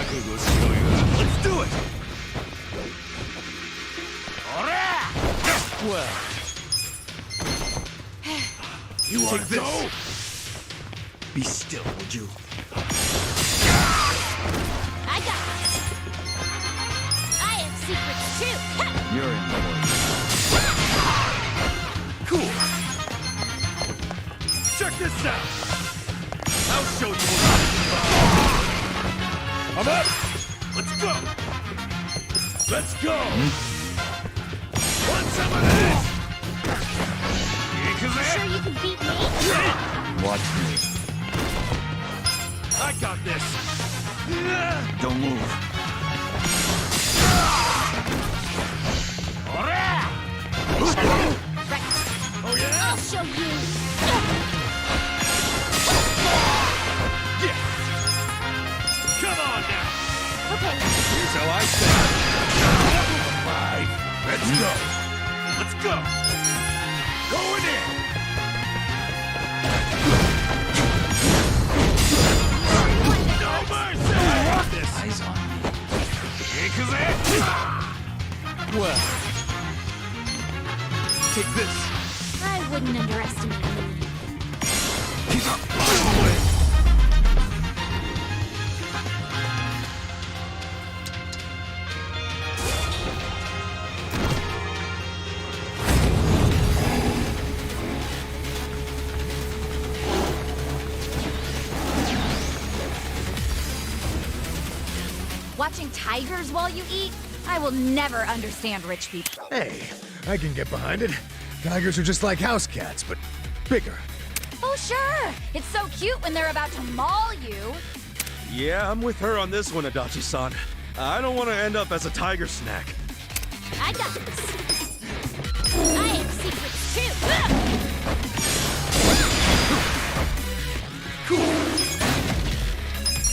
Let's do it! Well, You want Take this? this. Be still, would you? I got this. I have secrets too. Ha! You're in for it. Cool. Check this out. I'll show you what I'm up. Let's go. Let's go. Want some of this? You sure you can beat me? Watch me. I got this. Don't move. Oh yeah? I'll show you. Yeah. Come on now. Okay. Here's how I say it. Five. Let's go. Let's go. Going in. No mercy. I want this. Eyes on me. well, Take this. I wouldn't underestimate me. Keep up. Away. Watching tigers while you eat? I will never understand rich people. Hey, I can get behind it. Tigers are just like house cats, but bigger. Oh, sure. It's so cute when they're about to maul you. Yeah, I'm with her on this one, Adachi-san. I don't want to end up as a tiger snack. I got this. I have secrets too. Ha!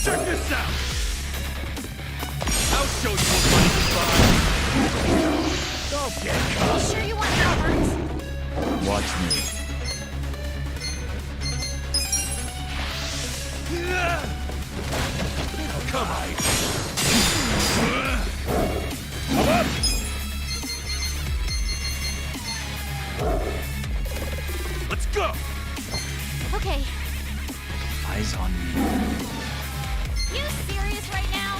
Check this out. I'll show you what money is like. Don't get You caught. sure you want numbers? Watch me. Come on. Come up. Let's go. Okay. Eyes on me. You serious right now?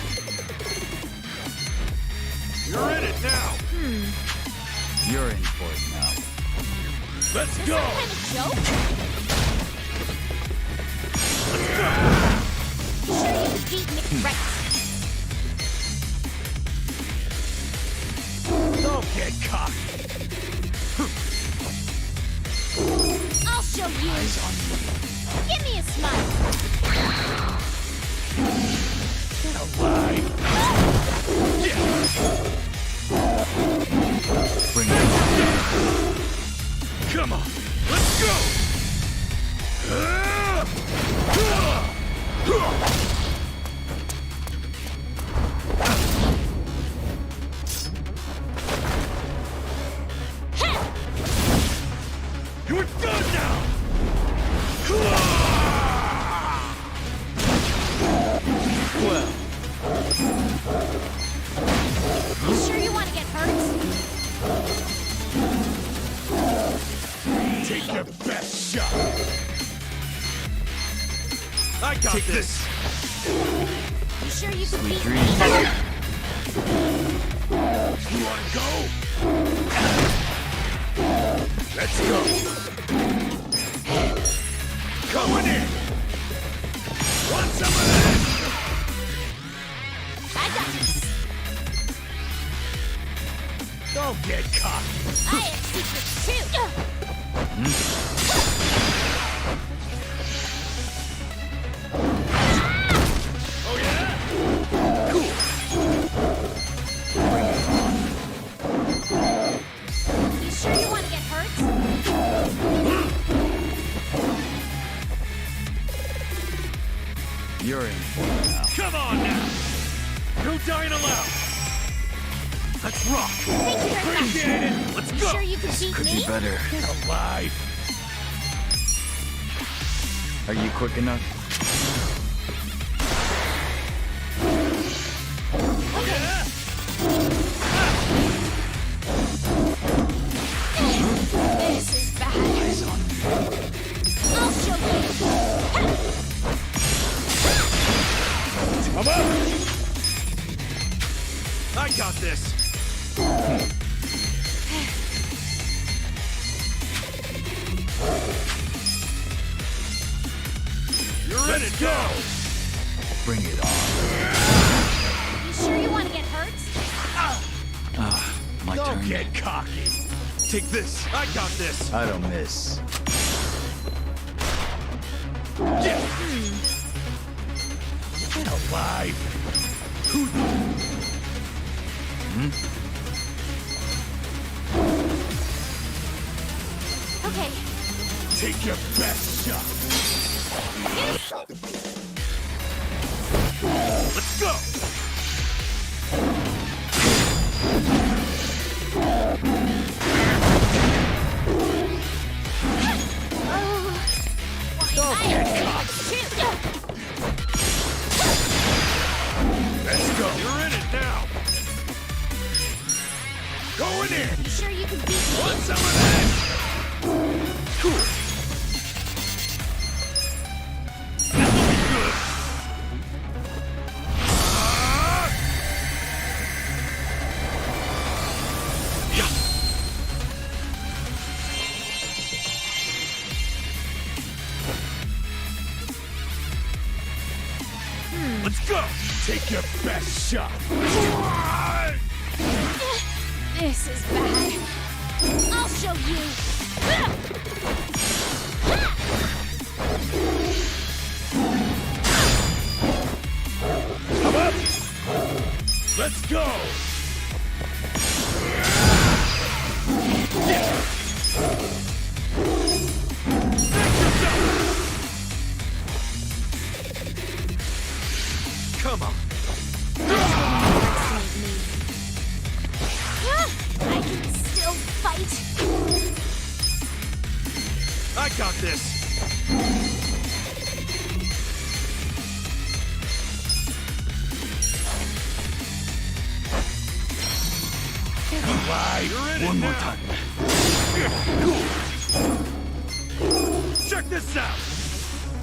You're in it now. You're in for it now. Let's This go. some kind of joke? You sure you can beat me? Right. Don't get cocky. I'll show you. Eyes on me. Give me a smile. Alive. Bring it on. Come on. Let's go. You're done now. well, You sure you want to get hurt? Take your best shot. I got this. You sure you can Sweet beat dreams. me? You wanna go? Let's go. Going in. Want some of this? I got this. Don't get cocky. I have secrets too. Oh yeah? Cool. You're in for it now. Come on now! No dying allowed! Let's rock! Thank you very much. Appreciate it! Let's You go! sure you can beat Could me? be better. Get alive! Are you quick enough? This is bad. Eyes on me. I'll show you. Come on! I got this! You're in it, go! Bring it on. You sure you want to get hurt? My Don't turn. get cocky! Take this! I got this! I don't miss. Yeah! Get alive! Okay. Take your best shot! Let's go! Let's go! You're in it now! Going in! You sure you can beat me? Want some of that? Cool! This'll be good! Yeah. Let's go! Take your best shot! This is bad. I'll show you. Come up! Let's go! Come on! I can still fight. I got this! Alive! You're in it One more now. time. Check this out!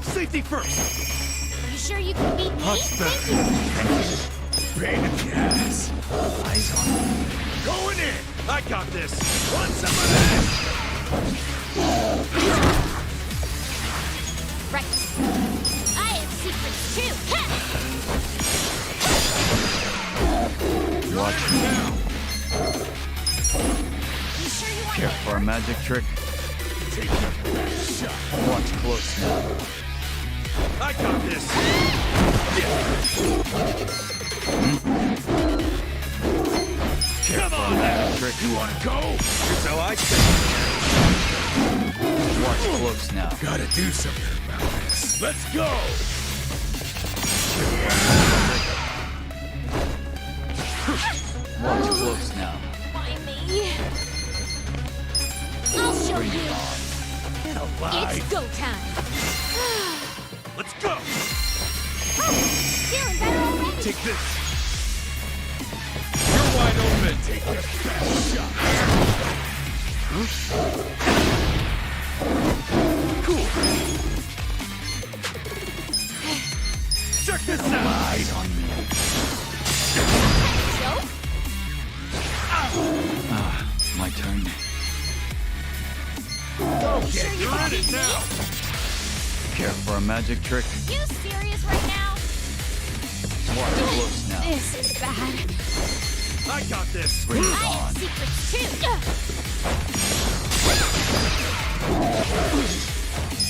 Safety first! You sure you can beat me? Much better. Pain in the ass! Eyes on me. Going in! I got this! Want some of that? Right. I have secrets too. Watch me now. You sure you want to Care get for a magic trick? Take your best shot! Watch close now. I got this! Come on now! Trick. You wanna go? Here's how I say Watch close now. Gotta do something about this. Let's go! Watch close now. Why me? I'll show Bring you. it on. Get alive! It's go time. Let's go! Feeling better already. Take this! You're wide open! Take your best shot! Cool! Check this out! Eyes on me. Joke? My turn. Get You're in it now! Care for a magic trick? You serious right now? Watch close now. This is bad. I got this! Bring I it have on. secrets too.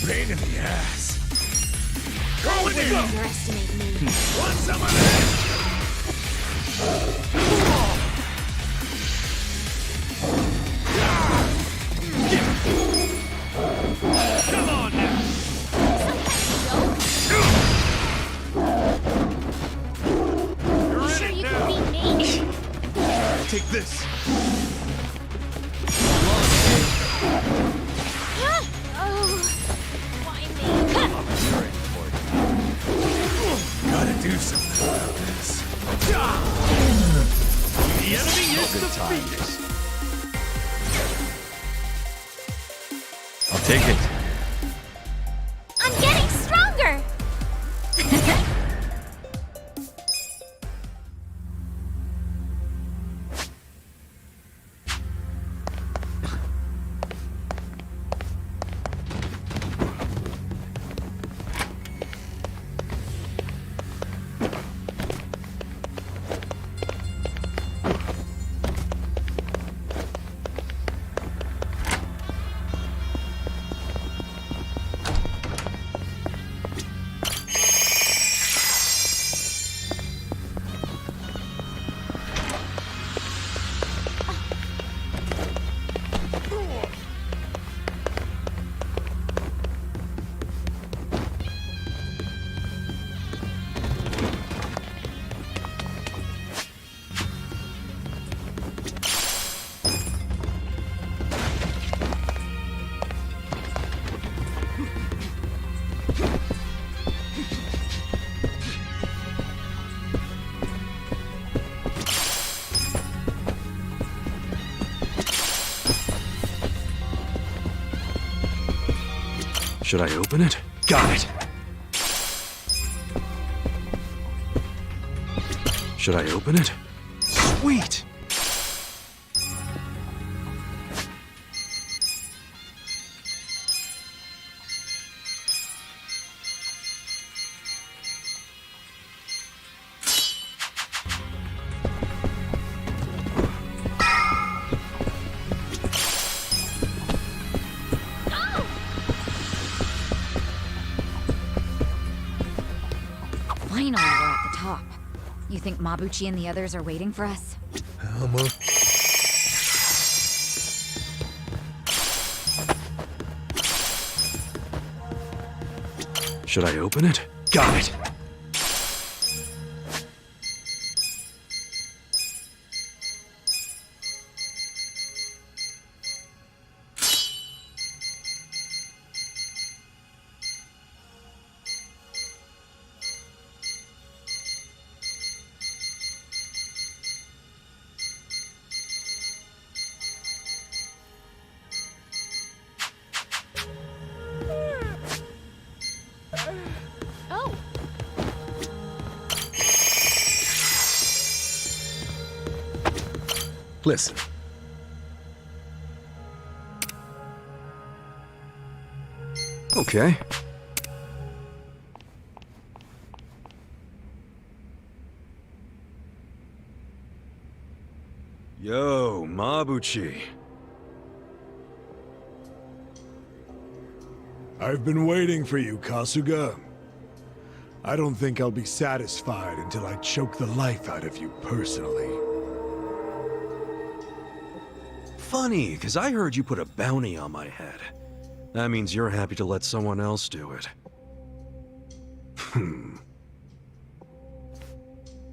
pain in the ass! I Going wouldn't in! underestimate me. Want some of that? Come on now! Some kind of joke? this! Oh, why me? Gotta do something about this. The enemy is defeated! I'll take it. I'm getting stronger! Should I open it? Got it! Should I open it? Sweet! Finally, we're at the top. You think Mabuchi and the others are waiting for us? Should I open it? Got it! Oh, Listen. Okay. Yo, Mabuchi. I've been waiting for you, Kasuga. I don't think I'll be satisfied until I choke the life out of you personally. Funny, because I heard you put a bounty on my head. That means you're happy to let someone else do it.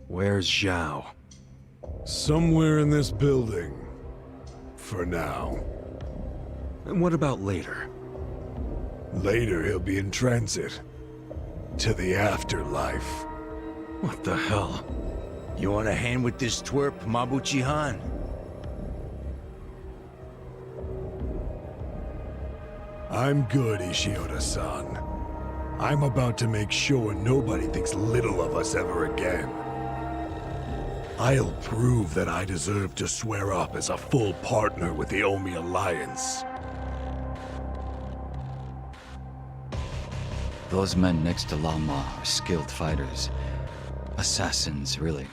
Where's Zhao? Somewhere in this building. For now. And what about later? Later he'll be in transit. To the afterlife. What the hell? You want a hand with this twerp, Mabuchi-han? I'm good, Ishioda-san. I'm about to make sure nobody thinks little of us ever again. I'll prove that I deserve to swear up as a full partner with the Omi Alliance. Those men next to Lama are skilled fighters. Assassins, really.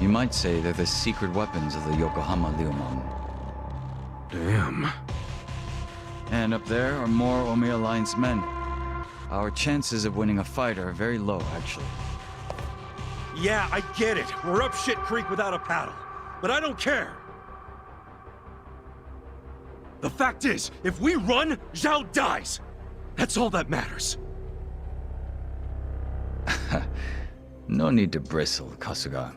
You might say they're the secret weapons of the Yokohama Liumang. Damn. And up there are more Omi Alliance men. Our chances of winning a fight are very low, actually. Yeah, I get it. We're up shit creek without a paddle. But I don't care. The fact is, if we run, Zhao dies. That's all that matters. No need to bristle, Kasuga.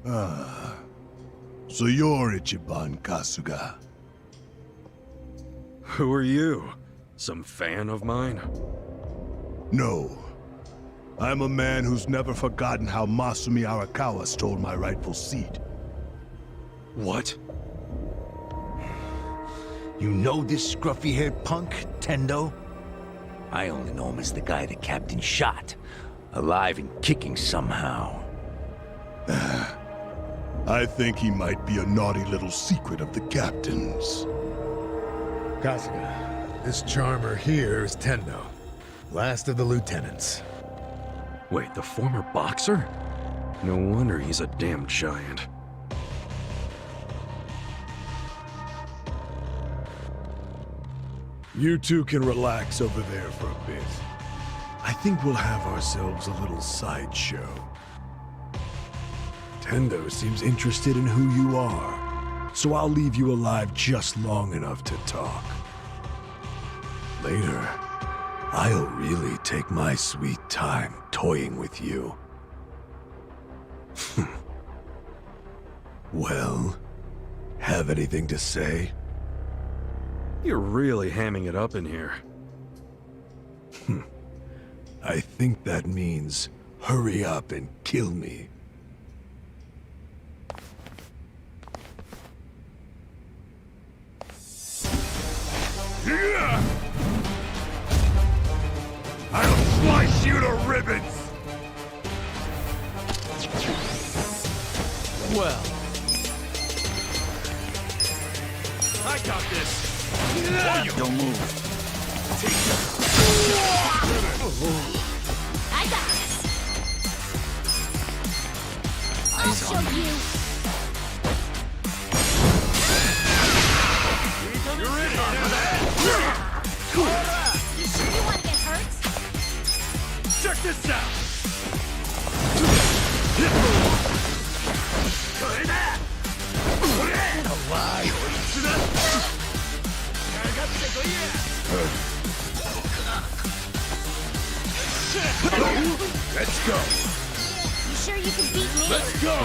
So you're Ichiban Kasuga. Who are you? Some fan of mine? No. I'm a man who's never forgotten how Masumi Arakawa stole my rightful seat. What? You know this scruffy-haired punk, Tendo? I only know him as the guy the captain shot. Alive and kicking somehow. I think he might be a naughty little secret of the captain's. Kasuga, this charmer here is Tendo, last of the lieutenants. Wait, the former boxer? No wonder he's a damn giant. You two can relax over there for a bit. I think we'll have ourselves a little sideshow. Tendo seems interested in who you are, so I'll leave you alive just long enough to talk. Later, I'll really take my sweet time toying with you. Well, have anything to say? You're really hamming it up in here. I think that means hurry up and kill me. I'll slice you to ribbons! Well, I got this! Don't move. I got this. I'll show you. You're in on that! You sure you want to get hurt? Check this out! Let's go! You sure you can beat me? Let's go!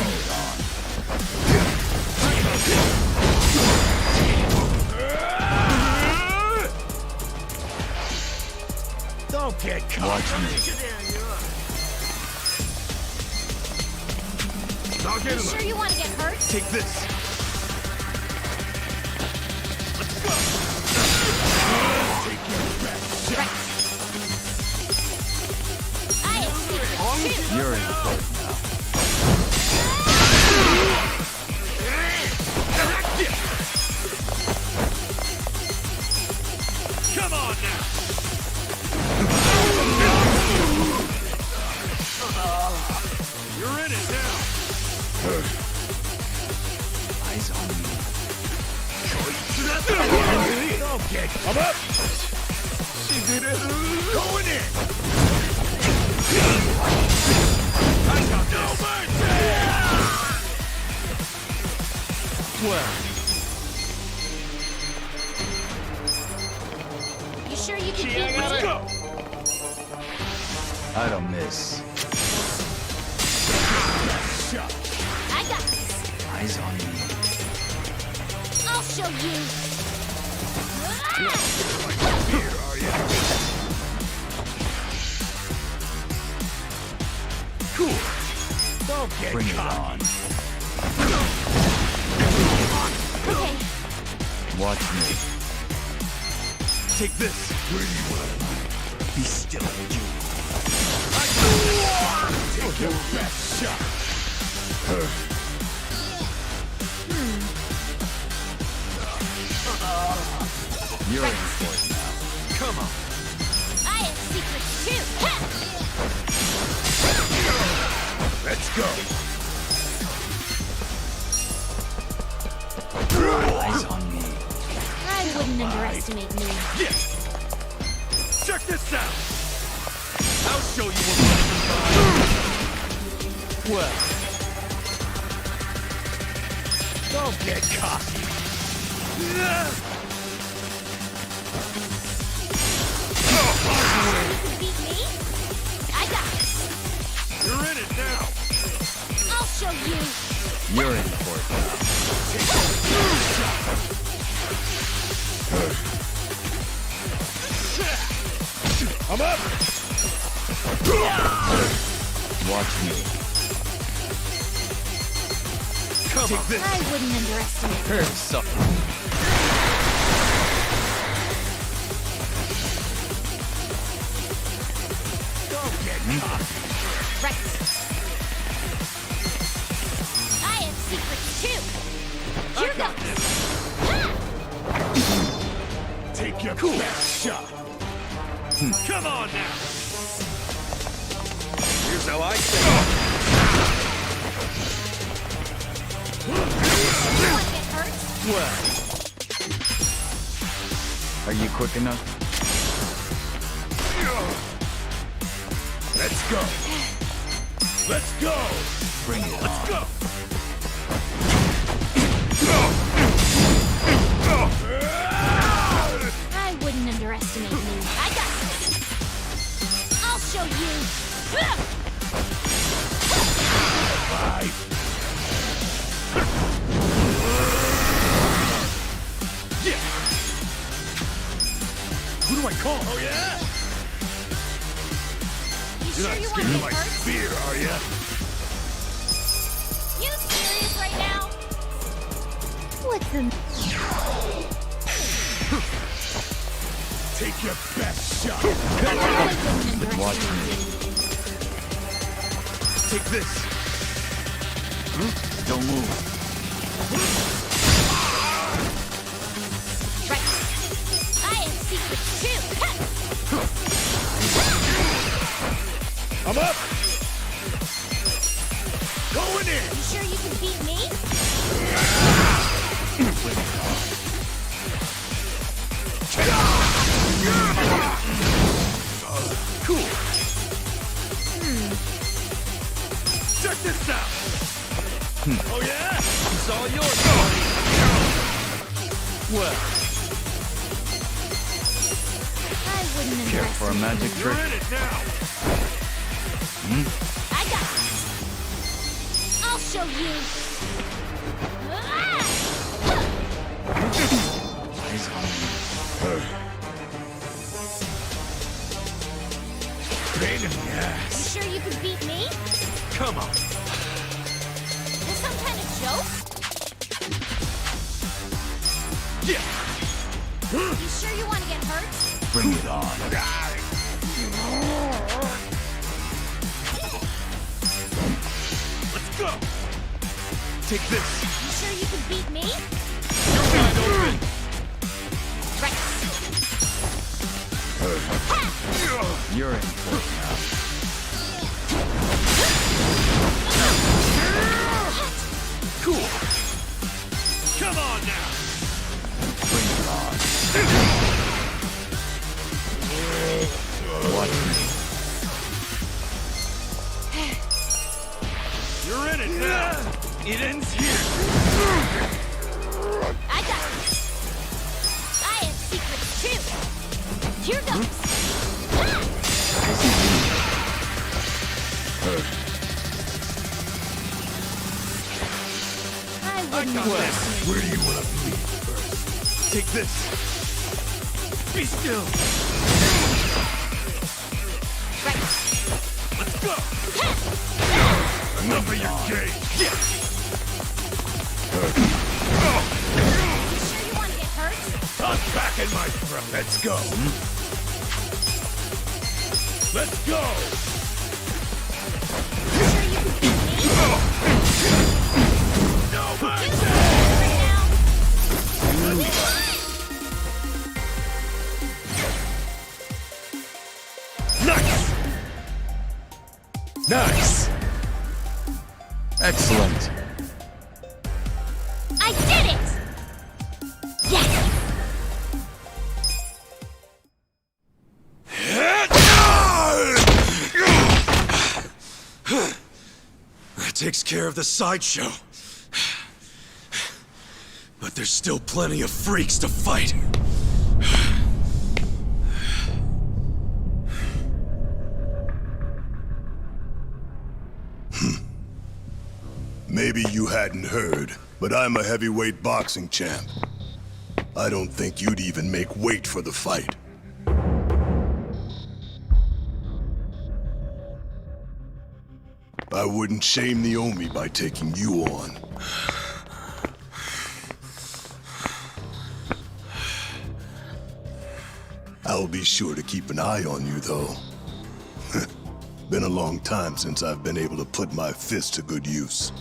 don't get caught. Watch me. I'll get You him. sure you want to get hurt? Take this. Let's go. Take your best shot. I have secrets too. You're in the boat now. Come on now. You're in it now. Eyes on me. Don't get come up. She did it. Going in. I got no mercy. Well, You sure you can beat Let's me? go. I don't miss. I got this. Eyes on me. I'll show you. Here are you? Cool. Don't get Bring it caught. on. Okay. Watch me. Take this. Where do you want to be still, you. Take your best shot. You're in for it now. Come on. I have secrets too. Ha! Let's go. Eyes on me. I wouldn't underestimate me. Yeah. Check this out. I'll show you what well. Don't get cocky. You can beat me? I got this. You're in it now. I'll show you. You're in for it. I'm up! Watch me. Take this. I wouldn't underestimate you. Right. I have secrets too. Here goes. Take your best shot. Come on now. Here's how I say it. You want to get hurt? Well. Are you quick enough? Let's go. Let's go. Bring it Let's on. go. I wouldn't underestimate you. I got this. I'll show you. Who do I call? Oh, yeah? You You're sure not you want scared to of my get hurt? spear, are ya? You serious right now? What's the... Take your best shot. I wouldn't underestimate Watch you. me. Take this. Don't move. Right. I have secrets too. I'm up. Going in. You sure you can beat me? Cool. Check this out. Oh, yeah? It's all yours, buddy. Well, I wouldn't Care for a underestimate magic you. trick? you're in it now. I got this. I'll show you. Eyes on me. Pain in the You ass. sure you can beat me? Come on. This some kind of joke? Yeah. You sure you want to get hurt? Bring it on. Let's go. Take this. You sure you can beat me? You're wide open. Right. You're in for it now. Cool. Come on now. Bring it on. Watch me. You're in it now. It ends here. I got this. I have secrets too. Here goes. I wouldn't underestimate Where do you want to bleed first? Take this. Be still. Right. Let's go. Enough of your game. Yeah. You sure you want to get hurt? I'm back in my throat. Let's go. Let's go. You sure you can beat me? No You mercy. serious right now? Nice. Excellent. I did it! Yes! That takes care of the sideshow. But there's still plenty of freaks to fight. Maybe you hadn't heard, but I'm a heavyweight boxing champ. I don't think you'd even make weight for the fight. I wouldn't shame the Omi by taking you on. I'll be sure to keep an eye on you, though. Been a long time since I've been able to put my fist to good use.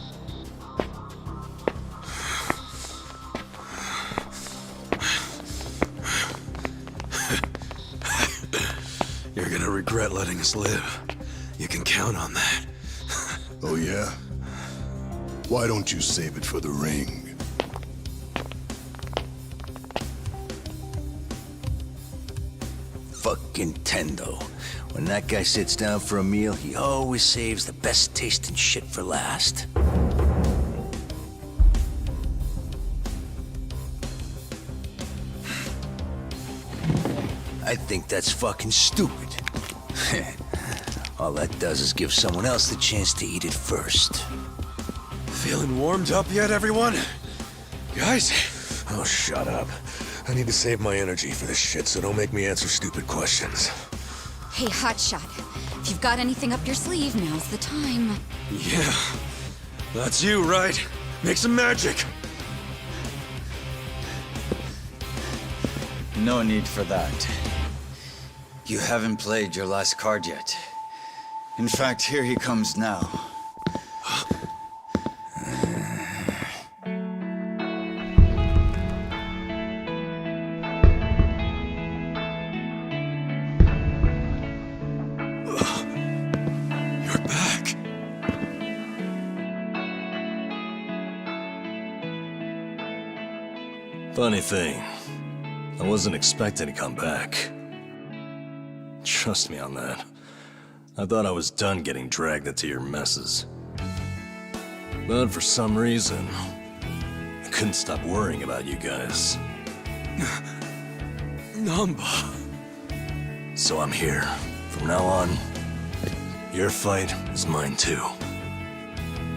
You're gonna regret letting us live. You can count on that. Oh, yeah? Why don't you save it for the ring? Fucking Tendo. When that guy sits down for a meal, he always saves the best tasting shit for last. I think that's fucking stupid. All that does is give someone else the chance to eat it first. Feeling warmed up yet, everyone? Guys? Oh, shut up. I need to save my energy for this shit, so don't make me answer stupid questions. Hey, Hotshot. If you've got anything up your sleeve, now's the time. Yeah. That's you, right? Make some magic. No need for that. You haven't played your last card yet. In fact, here he comes now. You're back. Funny thing, I wasn't expecting to come back. Trust me on that. I thought I was done getting dragged into your messes. But for some reason, I couldn't stop worrying about you guys. Namba. So I'm here. From now on, your fight is mine too.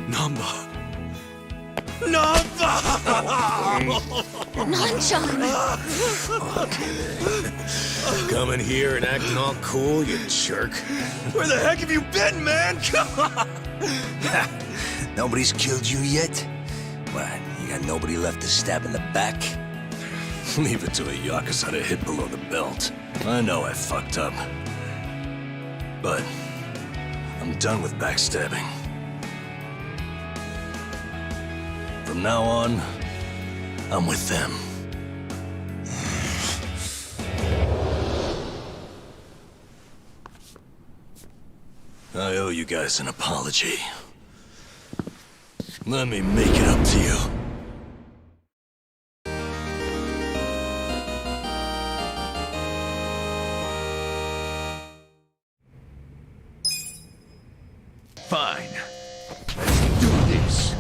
Namba. Namba! Nanchan! Coming here and acting all cool, you jerk. Where the heck have you been, man? Come on! Nobody's killed you yet? What, you got nobody left to stab in the back? Leave it to a yakuza to hit below the belt. I know I fucked up. But I'm done with backstabbing. From now on, I'm with them. I owe you guys an apology. Let me make it up to you. Fine. Let's do this.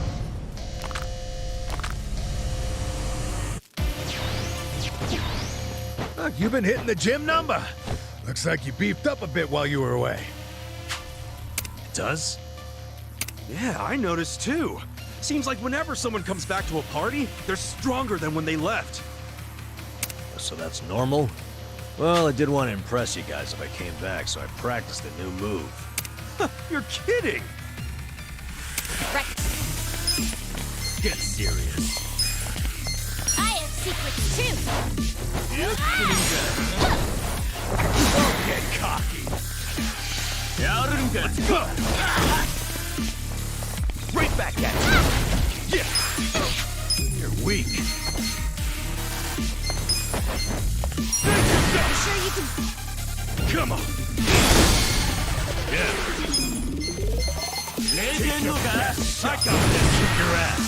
Look, you've been hitting the gym number. Looks like you beefed up a bit while you were away. It does? Yeah, I noticed too. Seems like whenever someone comes back to a party, they're stronger than when they left. So that's normal? Well, I did want to impress you guys if I came back, so I practiced a new move. You're kidding! Right. Get serious. I have secrets too. Don't get cocky. Let's go! Right back at you. Yeah. You're weak. I'm sure you can. Come on. Yeah. I got this. Kick your ass.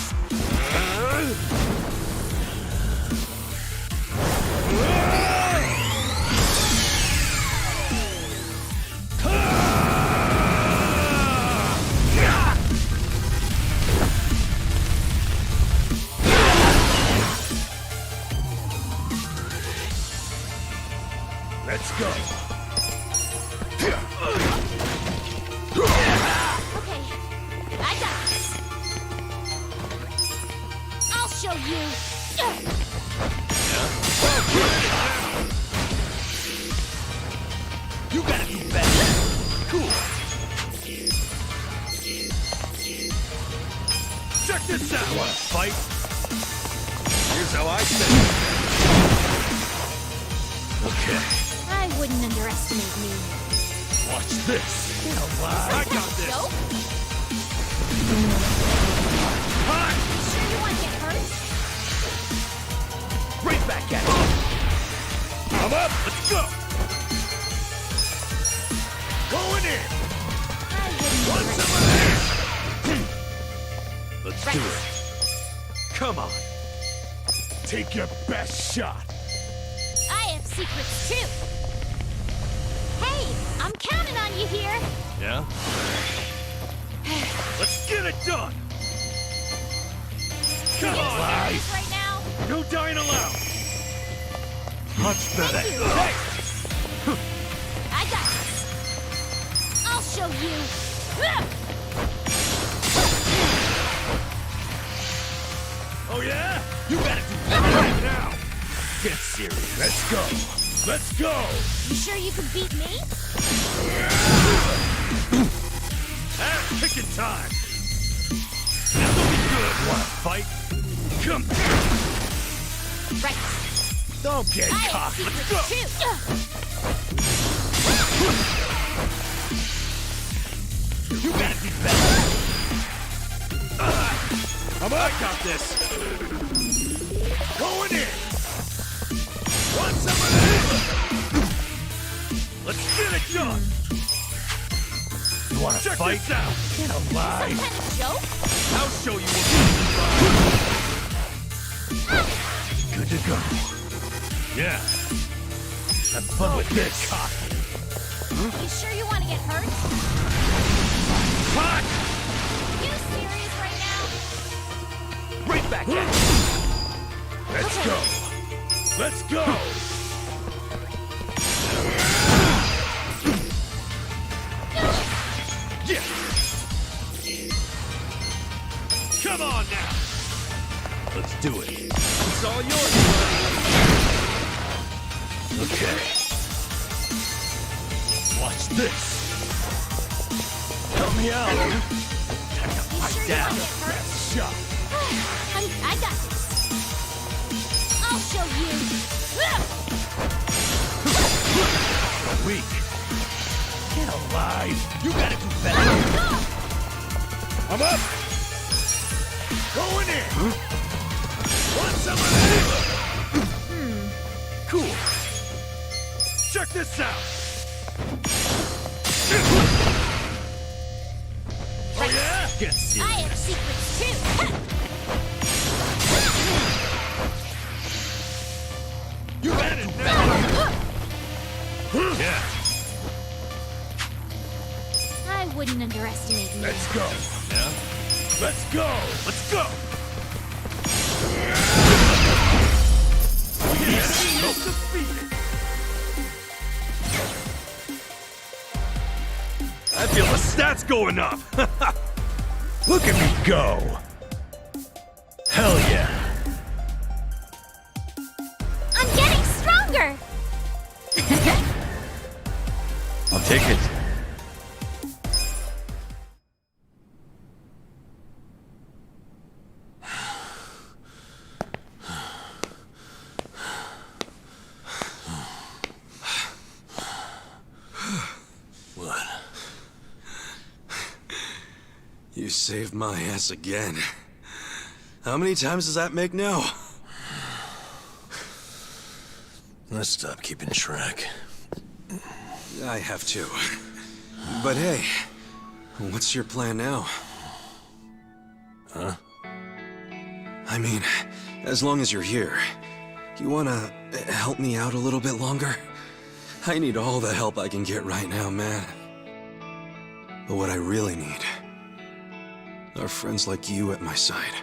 Let's go. Okay, I got this. better do better. Cool. Check this out. Wanna fight? Here's how I say it. Okay. I wouldn't underestimate me. Watch this. I got this. Joke? Hot. Sure you want to get hurt? Right back at it. I'm up. Let's go. Going in. I wouldn't Want some of underestimate this? Let's do it. Come on. Take your best shot. I have secrets too. Hey, I'm counting on you here. Yeah? Let's get it done. Come You on, guys. serious right now? No dying allowed. Much better. Thank you. Hey. I got this. I'll show you. Oh yeah? You better do better right now. Get serious. Let's go. Let's go. You sure you can beat me? Ass kicking time. This'll be good. Wanna fight? Come. Right. Don't get I have cocky. Let's go. secrets too. You better be better. I got this. Going in. Want some of this? Let's get it done. You wanna Check fight? this out. Get alive. Some kind of joke? I'll show you what Good to go. Yeah. Have fun with this. cocky. You sure you want to get hurt? Hot. You serious right now? Right back at you. Let's Okay. go. Let's go. Yeah. Come on now. Let's do it. It's all yours. Okay. Watch this. Help me out. You sure you down. want to get hurt? Shot. I got this. I'll show you. Weak. Get alive. You gotta do better. I'm up. Going in. Want some of this? Cool. Check this out. Oh yeah? Get serious. I have secrets too. You got it now. Yeah. I wouldn't underestimate me. Let's go. Yeah? Let's go. Let's go. Yes. Defeated. I feel the stats going up. Look at me go. Hell yeah. I'm getting stronger. I'll take it. What? You saved my ass again. How many times does that make now? Let's stop keeping track. I have to. But hey, what's your plan now? Huh? I mean, as long as you're here, you wanna help me out a little bit longer? I need all the help I can get right now, man. But what I really need are friends like you at my side.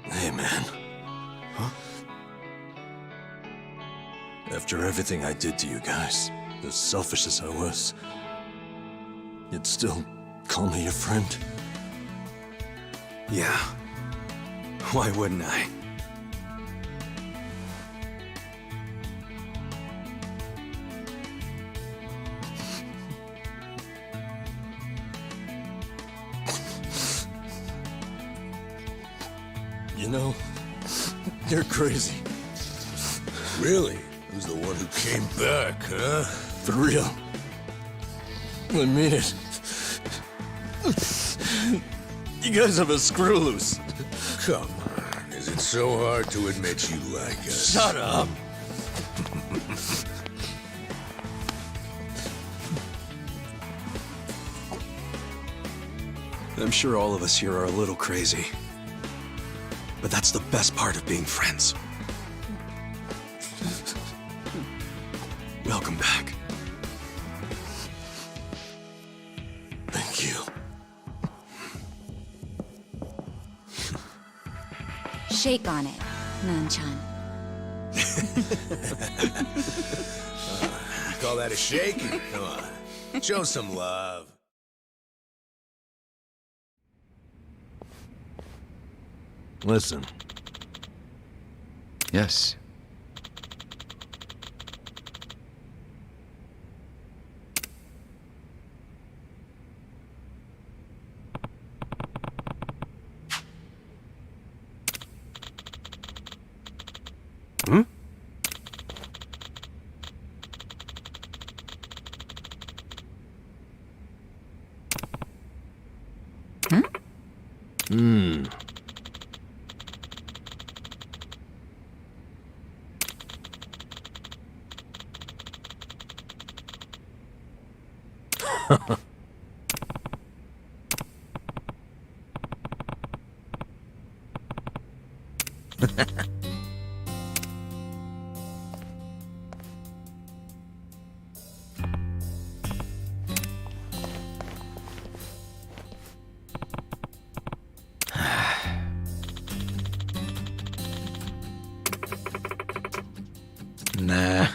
Hey, man. Huh? After everything I did to you guys, as selfish as I was, you'd still call me your friend? Yeah. Why wouldn't I? You know, you're crazy. Really? Who's the one who came back, huh? For real. I mean it. You guys have a screw loose. Come on. Is it so hard to admit you like us? Shut up. I'm sure all of us here are a little crazy. But that's the best part of being friends. Welcome back. Thank you. Shake on it, Nan-chan. Call that a shake? Come on. Show some love. Listen. Yes. Hmm? Hmm. Nah.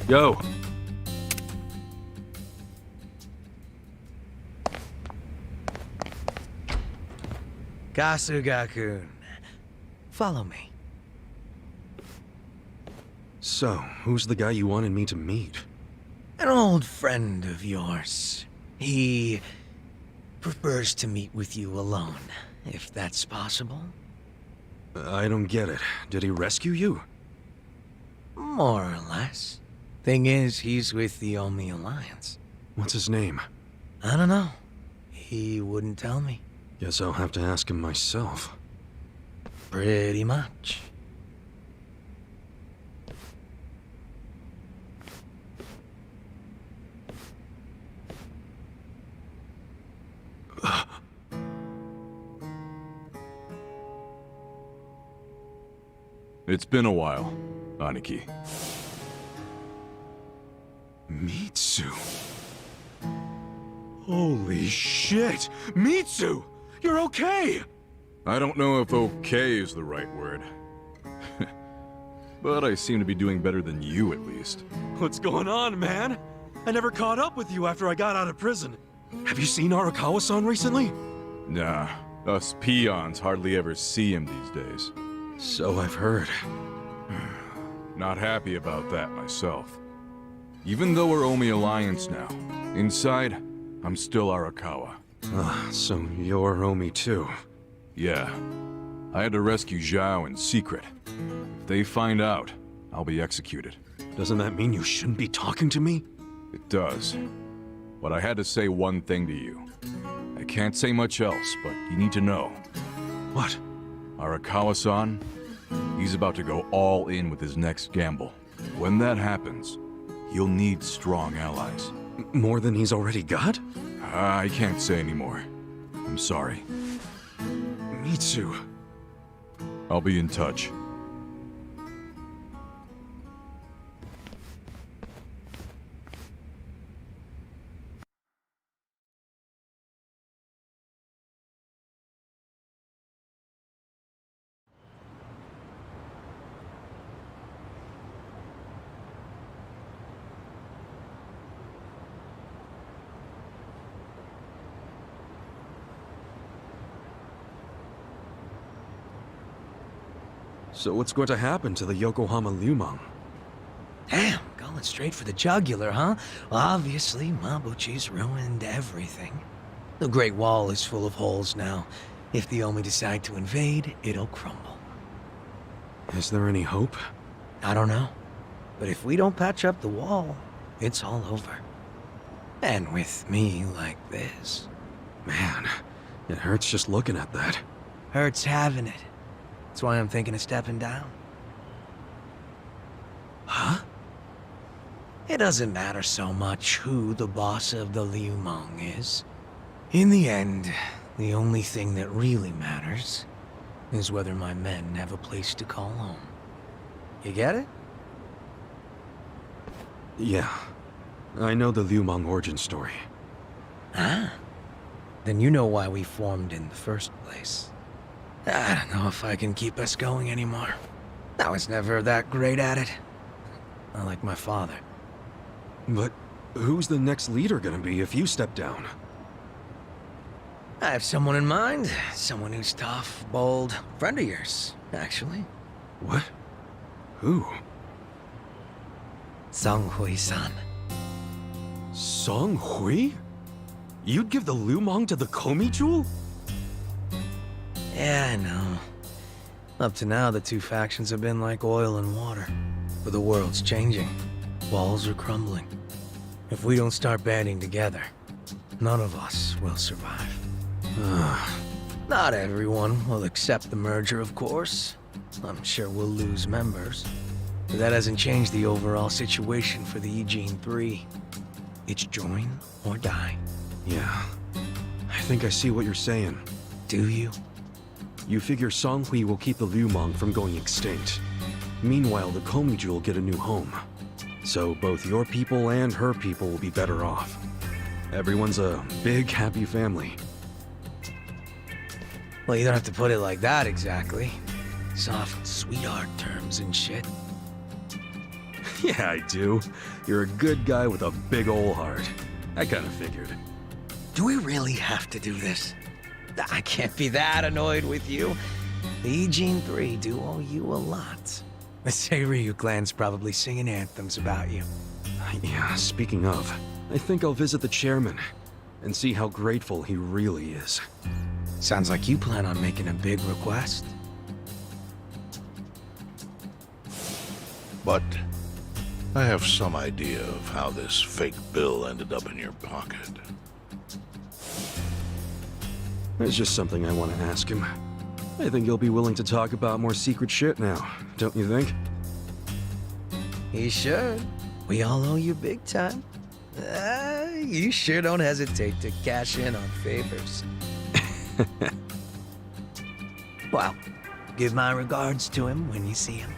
Yo. Kasuga-kun, follow me. So, who's the guy you wanted me to meet? An old friend of yours. He prefers to meet with you alone, if that's possible. I don't get it. Did he rescue you? More or less. Thing is, he's with the Omi Alliance. What's his name? I don't know. He wouldn't tell me. Guess I'll have to ask him myself. Pretty much. It's been a while, Aniki. Mitsu. Holy shit! Mitsu! You're okay! I don't know if okay is the right word. But I seem to be doing better than you, at least. What's going on, man? I never caught up with you after I got out of prison. Have you seen Arakawa-san recently? Nah, us peons hardly ever see him these days. So I've heard. Not happy about that myself. Even though we're Omi Alliance now, inside, I'm still Arakawa. Ah, so you're Omi too. Yeah. I had to rescue Zhao in secret. If they find out, I'll be executed. Doesn't that mean you shouldn't be talking to me? It does. But I had to say one thing to you. I can't say much else, but you need to know. What? Arakawa-san, he's about to go all in with his next gamble. When that happens, he'll need strong allies. More than he's already got? I can't say anymore. I'm sorry. Mitsu. I'll be in touch. So what's going to happen to the Yokohama Lumang? Damn, going straight for the jugular, huh? Well, obviously, Mabuchi's ruined everything. The Great Wall is full of holes now. If the Omi decide to invade, it'll crumble. Is there any hope? I don't know. But if we don't patch up the wall, it's all over. And with me like this. Man, it hurts just looking at that. Hurts having it. That's why I'm thinking of stepping down. Huh? It doesn't matter so much who the boss of the Liumang is. In the end, the only thing that really matters is whether my men have a place to call home. You get it? Yeah. I know the Lumang origin story. Ah. Then you know why we formed in the first place. I don't know if I can keep us going anymore. I was never that great at it. Not like my father. But who's the next leader gonna be if you step down? I have someone in mind. Someone who's tough, bold. Friend of yours, actually. What? Who? Song Hui-san. Song Hui? You'd give the Lumang to the Komi Jewel? Yeah, I know. Up to now, the two factions have been like oil and water. But the world's changing. Walls are crumbling. If we don't start banding together, none of us will survive. Not everyone will accept the merger, of course. I'm sure we'll lose members. But that hasn't changed the overall situation for the Eugene 3. It's join or die. Yeah. I think I see what you're saying. Do you? You figure Song Hui will keep the Lumang from going extinct. Meanwhile, the Komi Jewel get a new home. So both your people and her people will be better off. Everyone's a big, happy family. Well, you don't have to put it like that exactly. Soft sweetheart terms and shit. Yeah, I do. You're a good guy with a big ol' heart. I kinda figured. Do we really have to do this? I can't be that annoyed with you. The Eugene 3 do owe you a lot. The Seiryu clan's probably singing anthems about you. Yeah, speaking of, I think I'll visit the chairman and see how grateful he really is. Sounds like you plan on making a big request. But I have some idea of how this fake bill ended up in your pocket. There's just something I want to ask him. I think he'll be willing to talk about more secret shit now, don't you think? He should. We all owe you big time. You sure don't hesitate to cash in on favors. Well, give my regards to him when you see him.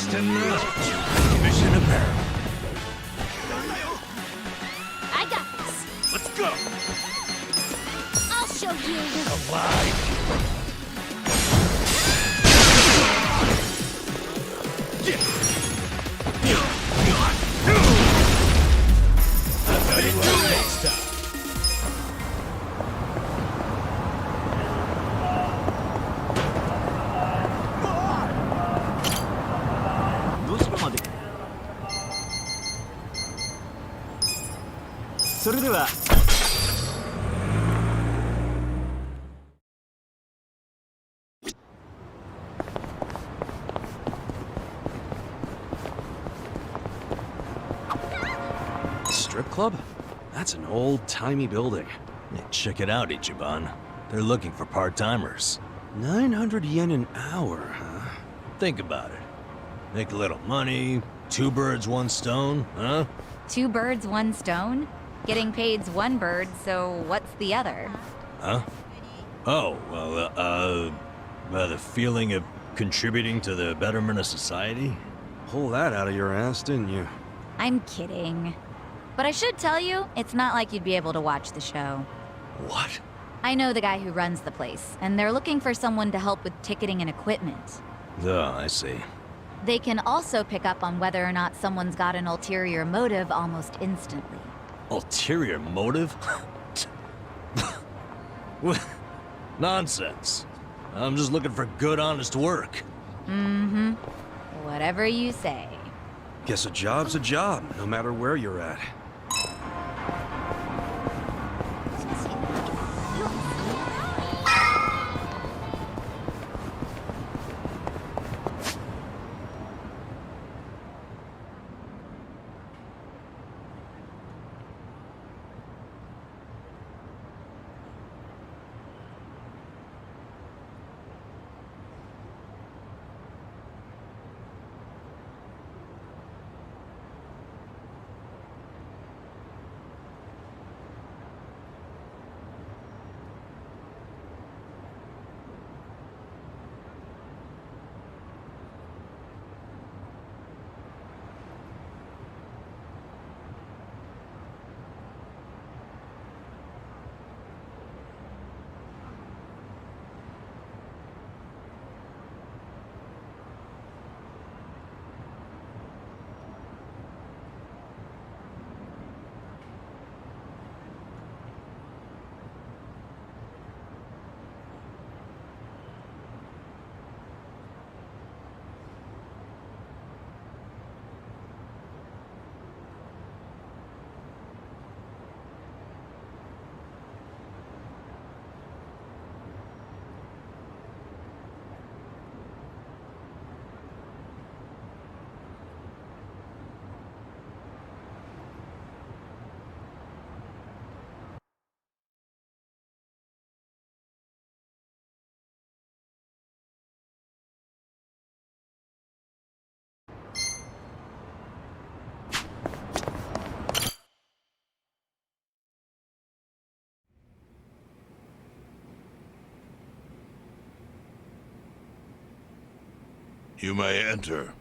Mission apparent. I got this. Let's go. I'll show you. Next time. Strip club? That's an old-timey building. Yeah, check it out, Ichiban. They're looking for part-timers. 900 yen an hour, huh? Think about it. Make a little money, 2 birds, 1 stone, huh? 2 birds, 1 stone? Getting paid's one bird, so what's the other? Huh? Oh, well, the feeling of contributing to the betterment of society? Pull that out of your ass, didn't you? I'm kidding. But I should tell you, it's not like you'd be able to watch the show. What? I know the guy who runs the place, and they're looking for someone to help with ticketing and equipment. Oh, I see. They can also pick up on whether or not someone's got an ulterior motive almost instantly. Ulterior motive? Nonsense. I'm just looking for good, honest work. Mm-hmm. Whatever you say. Guess a job's a job, no matter where you're at. You may enter.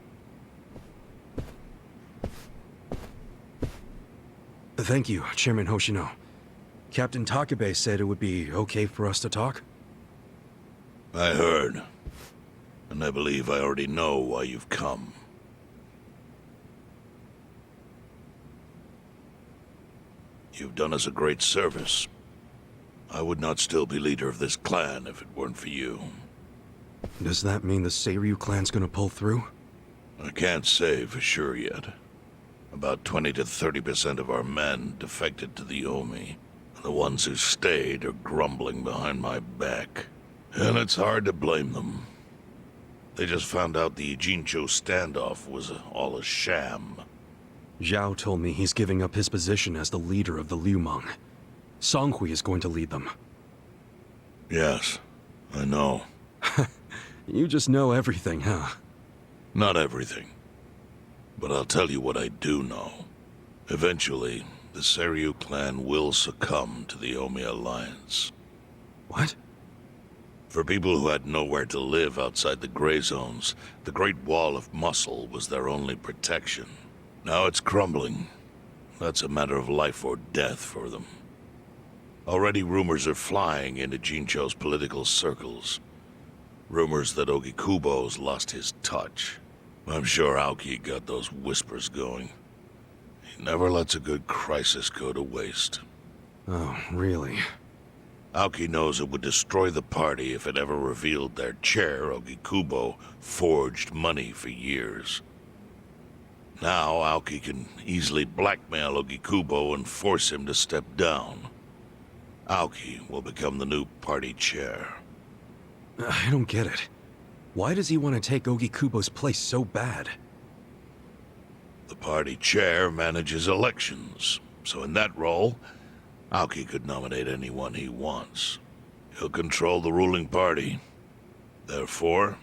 Thank you, Chairman Hoshino. Captain Takabe said it would be okay for us to talk? I heard. And I believe I already know why you've come. You've done us a great service. I would not still be leader of this clan if it weren't for you. Does that mean the Seiryu clan's gonna pull through? I can't say for sure yet. About 20 to 30% of our men defected to the Omi. The ones who stayed are grumbling behind my back. And it's hard to blame them. They just found out the Ijincho standoff was all a sham. Zhao told me he's giving up his position as the leader of the Liumang. Songhui is going to lead them. Yes, I know. You just know everything, huh? Not everything. But I'll tell you what I do know. Eventually, the Seiryu clan will succumb to the Omi Alliance. What? For people who had nowhere to live outside the gray zones, the Great Wall of Muscle was their only protection. Now it's crumbling. That's a matter of life or death for them. Already rumors are flying into Jincho's political circles. Rumors that Ogikubo's lost his touch. I'm sure Aoki got those whispers going. He never lets a good crisis go to waste. Oh, really? Aoki knows it would destroy the party if it ever revealed their chair, Ogikubo, forged money for years. Now Aoki can easily blackmail Ogikubo and force him to step down. Aoki will become the new party chair. I don't get it. Why does he want to take Ogikubo's place so bad? The party chair manages elections, so in that role, Aoki could nominate anyone he wants. He'll control the ruling party. Therefore,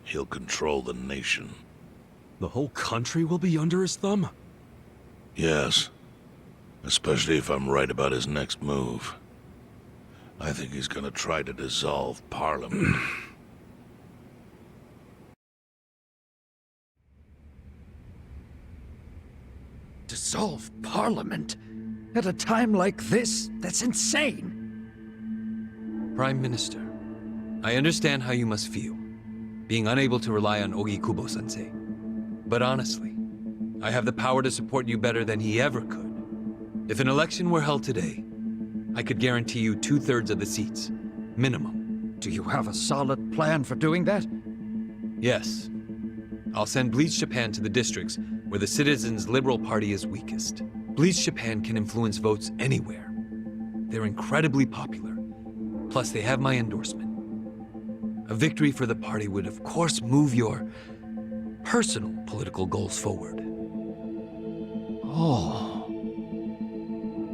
he'll control the nation. The whole country will be under his thumb? Yes. Especially if I'm right about his next move. I think he's gonna try to dissolve Parliament. Dissolve Parliament? At a time like this? That's insane! Prime Minister, I understand how you must feel, being unable to rely on Ogikubo-sensei. But honestly, I have the power to support you better than he ever could. If an election were held today, I could guarantee you 2/3 of the seats, minimum. Do you have a solid plan for doing that? Yes. I'll send Bleach Japan to the districts where the Citizens' Liberal Party is weakest. Bleach Japan can influence votes anywhere. They're incredibly popular. Plus, they have my endorsement. A victory for the party would, of course, move your personal political goals forward. Oh.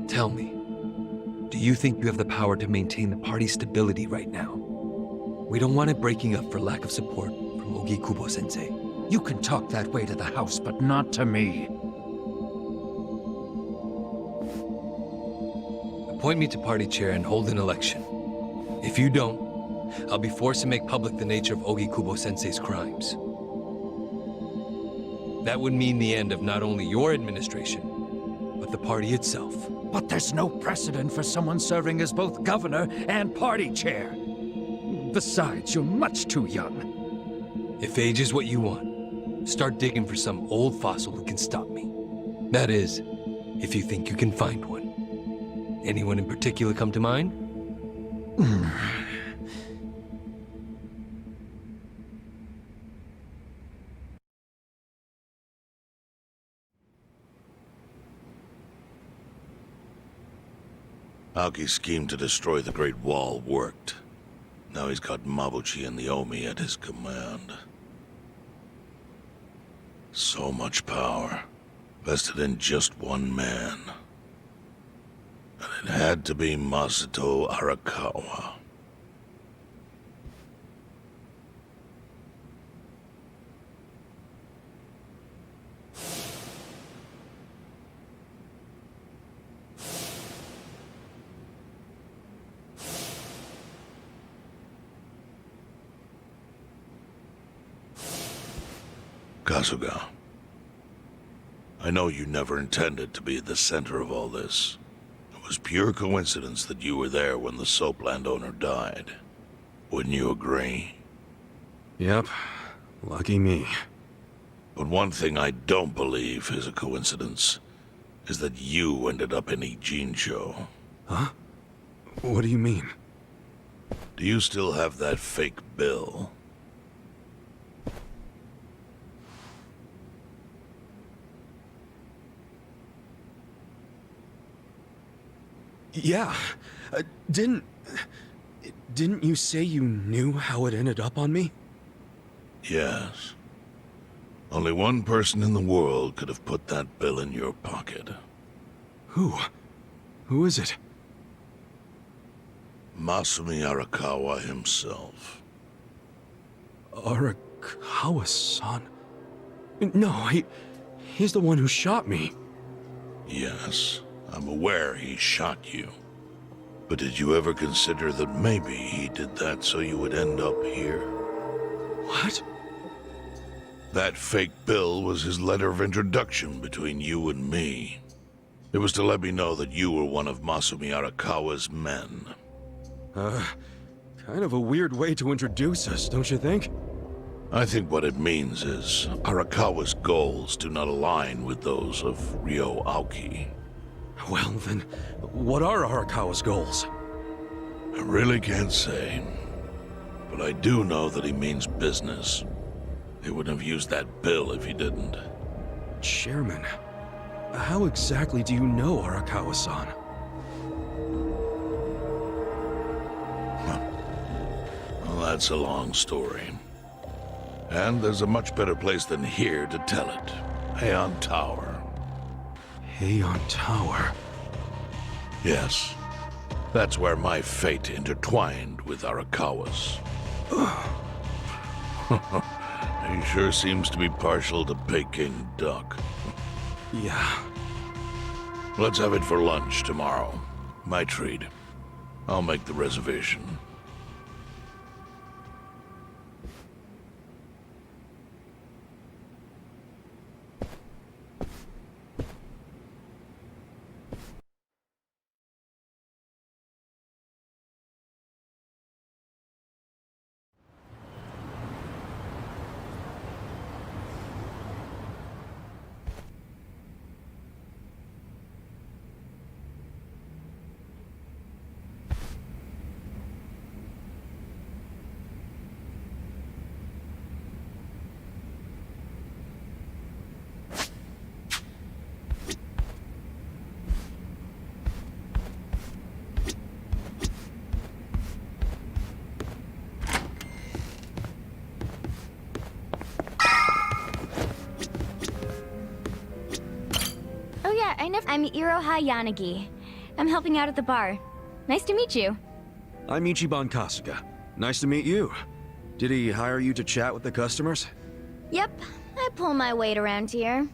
Tell me, do you think you have the power to maintain the party's stability right now? We don't want it breaking up for lack of support from Ogikubo-sensei. You can talk that way to the House, but not to me. Appoint me to party chair and hold an election. If you don't, I'll be forced to make public the nature of Ogikubo-sensei's crimes. That would mean the end of not only your administration, but the party itself. But there's no precedent for someone serving as both governor and party chair. Besides, you're much too young. If age is what you want, start digging for some old fossil who can stop me. That is, if you think you can find one. Anyone in particular come to mind? Aoki's scheme to destroy the Great Wall worked. Now he's got Mabuchi and the Omi at his command. So much power, vested in just one man. And it had to be Masato Arakawa. Kasuga, I know you never intended to be at the center of all this. It was pure coincidence that you were there when the soap landowner died. Wouldn't you agree? Yep. Lucky me. But one thing I don't believe is a coincidence, is that you ended up in Ijincho. Huh? What do you mean? Do you still have that fake bill? Yeah. Didn't you say you knew how it ended up on me? Yes. Only one person in the world could have put that bill in your pocket. Who? Who is it? Masumi Arakawa himself. Arakawa-san? No, he's the one who shot me. Yes, I'm aware he shot you. But did you ever consider that maybe he did that so you would end up here? What? That fake bill was his letter of introduction between you and me. It was to let me know that you were one of Masumi Arakawa's men. Kind of a weird way to introduce us, don't you think? I think what it means is Arakawa's goals do not align with those of Ryo Aoki. Well, then, what are Arakawa's goals? I really can't say. But I do know that he means business. He wouldn't have used that bill if he didn't. Chairman, how exactly do you know Arakawa-san? Well, that's a long story. And there's a much better place than here to tell it. Heian Tower. Heian Tower? Yes. That's where my fate intertwined with Arakawa's. He sure seems to be partial to Peking duck. Yeah. Let's have it for lunch tomorrow. My treat. I'll make the reservation. Oh yeah, I'm Iroha Yanagi. I'm helping out at the bar. Nice to meet you. I'm Ichiban Kasuga. Nice to meet you. Did he hire you to chat with the customers? Yep, I pull my weight around here.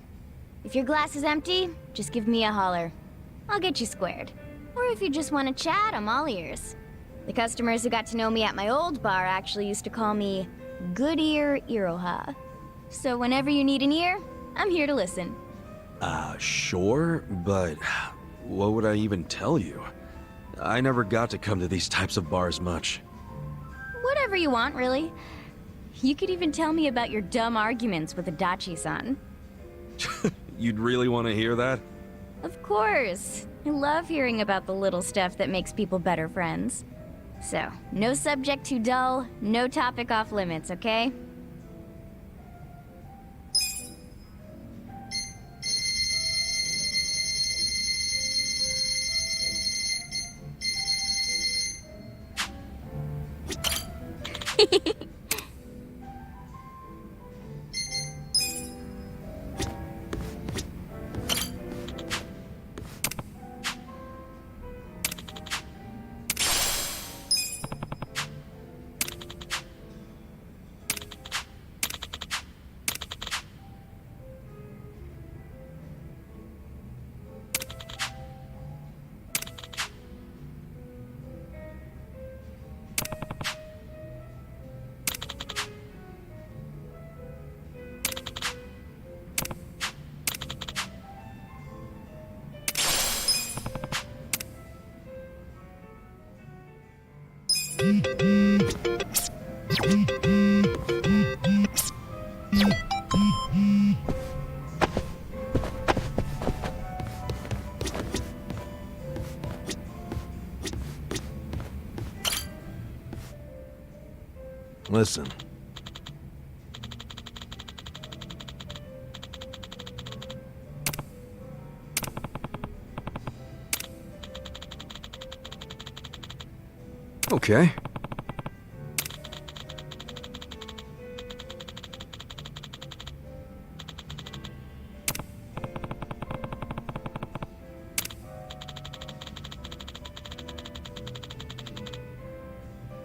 If your glass is empty, just give me a holler. I'll get you squared. Or if you just want to chat, I'm all ears. The customers who got to know me at my old bar actually used to call me Good Ear Iroha. So whenever you need an ear, I'm here to listen. Sure, but what would I even tell you? I never got to come to these types of bars much. Whatever you want, really. You could even tell me about your dumb arguments with Adachi-san. You'd really want to hear that? Of course. I love hearing about the little stuff that makes people better friends. So, no subject too dull, no topic off limits, okay? Listen. Okay.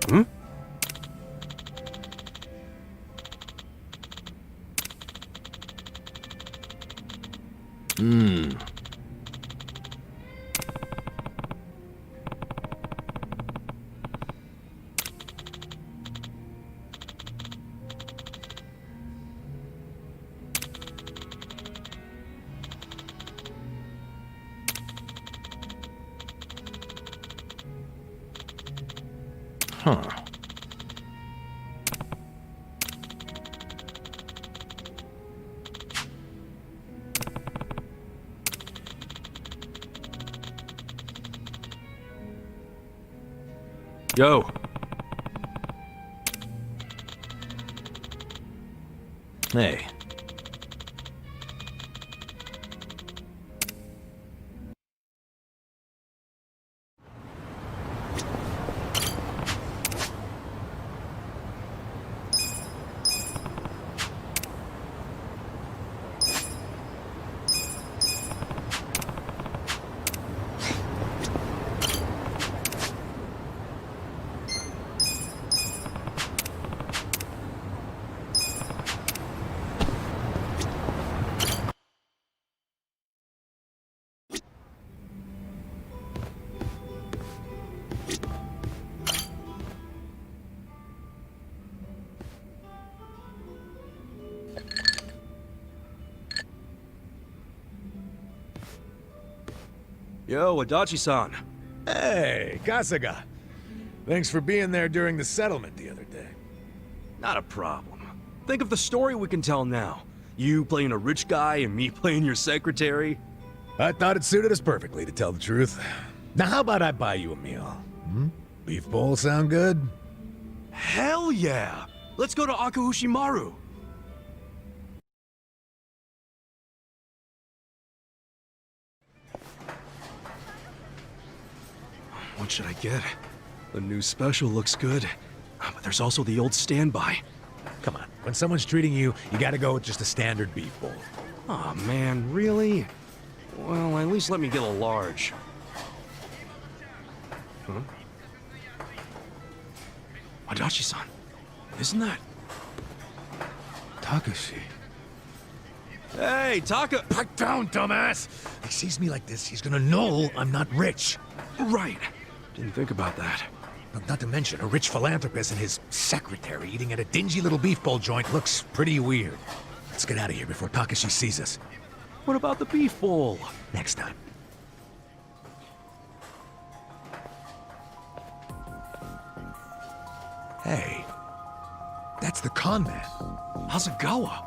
Hmm? Huh. Yo. Hey. Yo, Adachi-san. Hey, Kasuga. Thanks for being there during the settlement the other day. Not a problem. Think of the story we can tell now. You playing a rich guy and me playing your secretary. I thought it suited us perfectly, to tell the truth. Now how about I buy you a meal? Hmm? Beef bowl sound good? Hell yeah! Let's go to Akahushimaru. What should I get? The new special looks good, but there's also the old standby. Come on, when someone's treating you, you gotta go with just a standard beef bowl. Aw, man, really? Well, at least let me get a large. Huh? Adachi-san, isn't that... Takashi? Hey, Taka... Pipe down, dumbass! He sees me like this, he's gonna know I'm not rich. Right. Didn't think about that. Look, not to mention, a rich philanthropist and his secretary eating at a dingy little beef bowl joint looks pretty weird. Let's get out of here before Takashi sees us. What about the beef bowl? Next time. Hey, that's the con man. Hasegawa.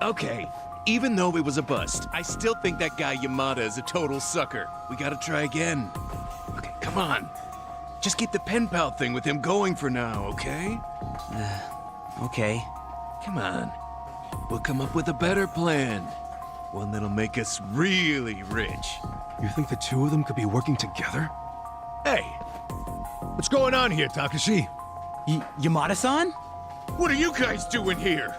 Okay, even though it was a bust, I still think that guy Yamada is a total sucker. We gotta try again. Okay, come on. Just keep the pen pal thing with him going for now, okay? Okay. Come on. We'll come up with a better plan. One that'll make us really rich. You think the two of them could be working together? Hey, what's going on here, Takashi? Yamada-san? What are you guys doing here?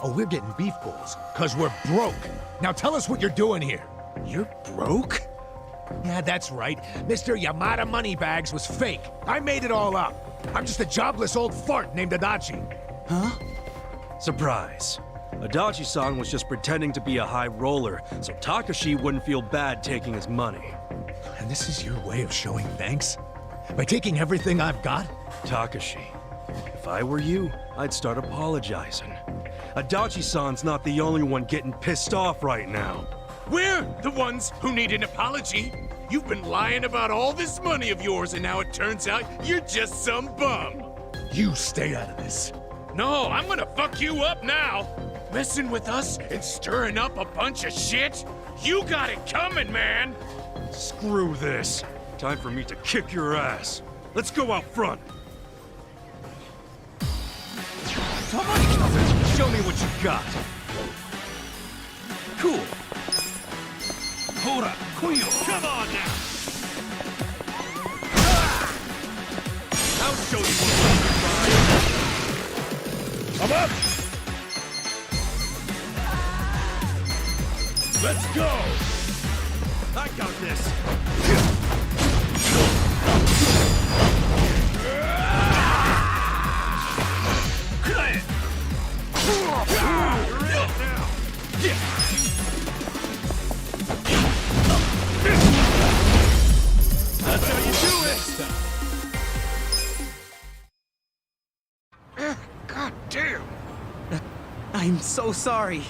Oh, we're getting beef bowls, 'cause we're broke. Now tell us what you're doing here. You're broke? Yeah, that's right. Mr. Yamada Moneybags was fake. I made it all up. I'm just a jobless old fart named Adachi. Huh? Surprise. Adachi-san was just pretending to be a high roller, so Takashi wouldn't feel bad taking his money. And this is your way of showing thanks? By taking everything I've got? Takashi, if I were you, I'd start apologizing. Adachi-san's not the only one getting pissed off right now. We're the ones who need an apology. You've been lying about all this money of yours, and now it turns out you're just some bum. You stay out of this. No, I'm gonna fuck you up now. Messing with us and stirring up a bunch of shit? You got it coming, man. Screw this. Time for me to kick your ass. Let's go out front. Show me what you got. Cool. Hold up, Queen. Come on now. I'll show you what I'm up. Let's go. I got this. That's how you do it! God damn! I'm so sorry.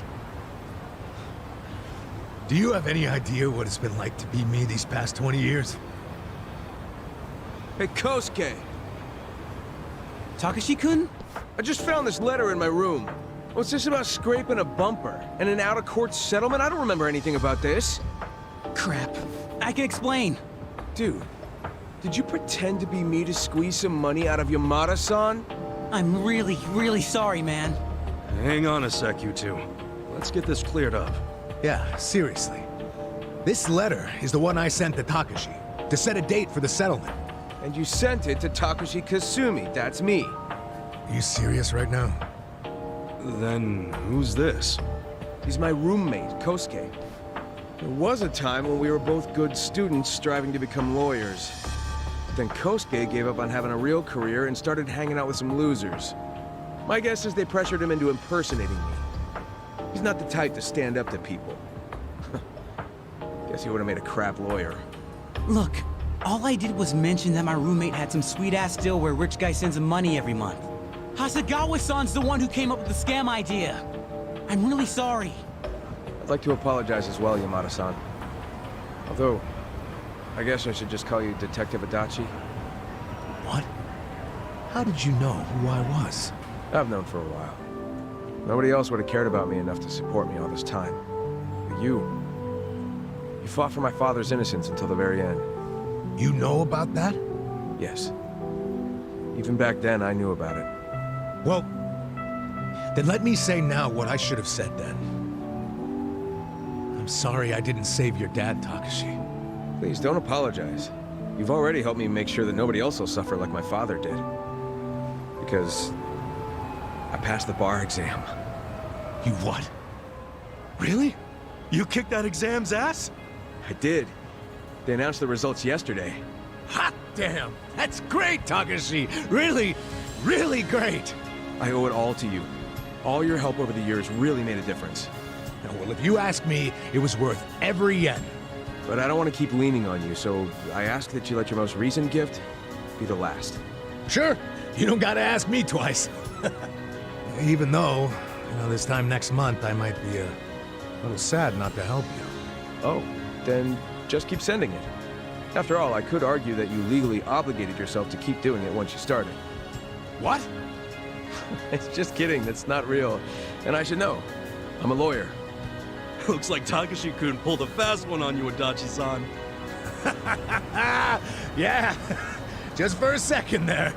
Do you have any idea what it's been like to be me these past 20 years? Hey, Kosuke. Takashi-kun? I just found this letter in my room. What's this about scraping a bumper and an out-of-court settlement? I don't remember anything about this. Crap. I can explain. Dude, did you pretend to be me to squeeze some money out of Yamada-san? I'm really, really sorry, man. Hang on a sec, you two. Let's get this cleared up. Yeah, seriously. This letter is the one I sent to Takashi, to set a date for the settlement. And you sent it to Takashi Kasumi, that's me. Are you serious right now? Then who's this? He's my roommate, Kosuke. There was a time when we were both good students striving to become lawyers. Then Kosuke gave up on having a real career and started hanging out with some losers. My guess is they pressured him into impersonating me. He's not the type to stand up to people. Guess he would have made a crap lawyer. Look, all I did was mention that my roommate had some sweet-ass deal where rich guy sends him money every month. Hasegawa-san's the one who came up with the scam idea. I'm really sorry. I'd like to apologize as well, Yamada-san. Although, I guess I should just call you Detective Adachi. What? How did you know who I was? I've known for a while. Nobody else would have cared about me enough to support me all this time. But you fought for my father's innocence until the very end. You know about that? Yes. Even back then, I knew about it. Well, then let me say now what I should have said then. I'm sorry I didn't save your dad, Takashi. Please, don't apologize. You've already helped me make sure that nobody else will suffer like my father did. Because I passed the bar exam. You what? Really? You kicked that exam's ass? I did. They announced the results yesterday. Hot damn! That's great, Takashi! Really, really great! I owe it all to you. All your help over the years really made a difference. Well, if you ask me, it was worth every yen. But I don't want to keep leaning on you, so I ask that you let your most recent gift be the last. Sure. You don't gotta ask me twice. Even though, this time next month I might be a little sad not to help you. Oh, then just keep sending it. After all, I could argue that you legally obligated yourself to keep doing it once you started. What? It's just kidding, that's not real. And I should know. I'm a lawyer. Looks like Takashi-kun pulled a fast one on you, Adachi-san. Yeah, just for a second there.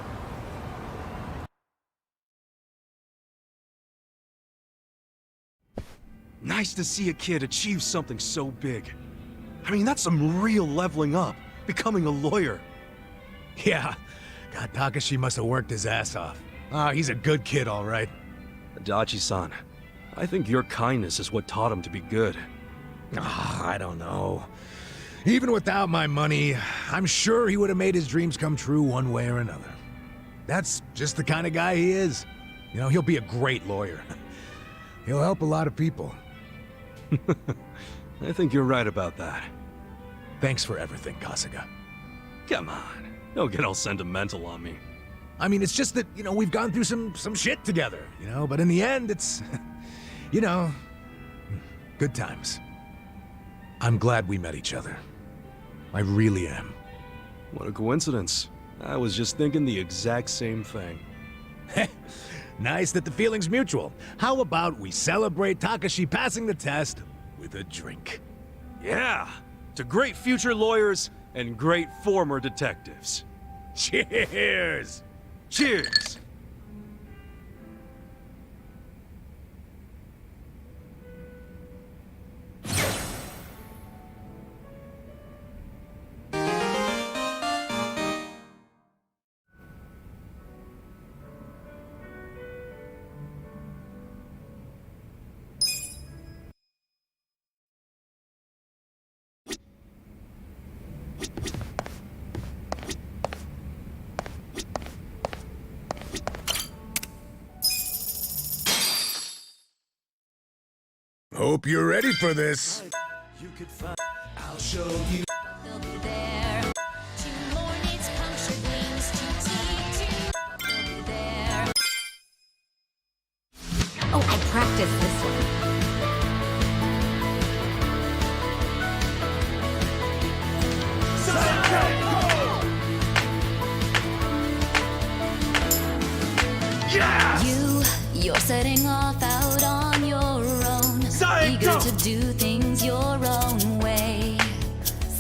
Nice to see a kid achieve something so big. I mean, that's some real leveling up, becoming a lawyer. Yeah, God, Takashi must have worked his ass off. He's a good kid, all right. Adachi-san, I think your kindness is what taught him to be good. I don't know. Even without my money, I'm sure he would have made his dreams come true one way or another. That's just the kind of guy he is. He'll be a great lawyer. He'll help a lot of people. I think you're right about that. Thanks for everything, Kasuga. Come on, don't get all sentimental on me. I mean, it's just that, we've gone through some shit together, but in the end, it's, good times. I'm glad we met each other. I really am. What a coincidence. I was just thinking the exact same thing. Nice that the feeling's mutual. How about we celebrate Takashi passing the test with a drink? Yeah! To great future lawyers and great former detectives. Cheers! Cheers! Hope you're ready for this. I'll show you. They'll be there. 2 more needs punctured wings to T2. They'll be there. Oh, I practiced this one. Yeah! You're setting off out on your own. Eager to do things your own way.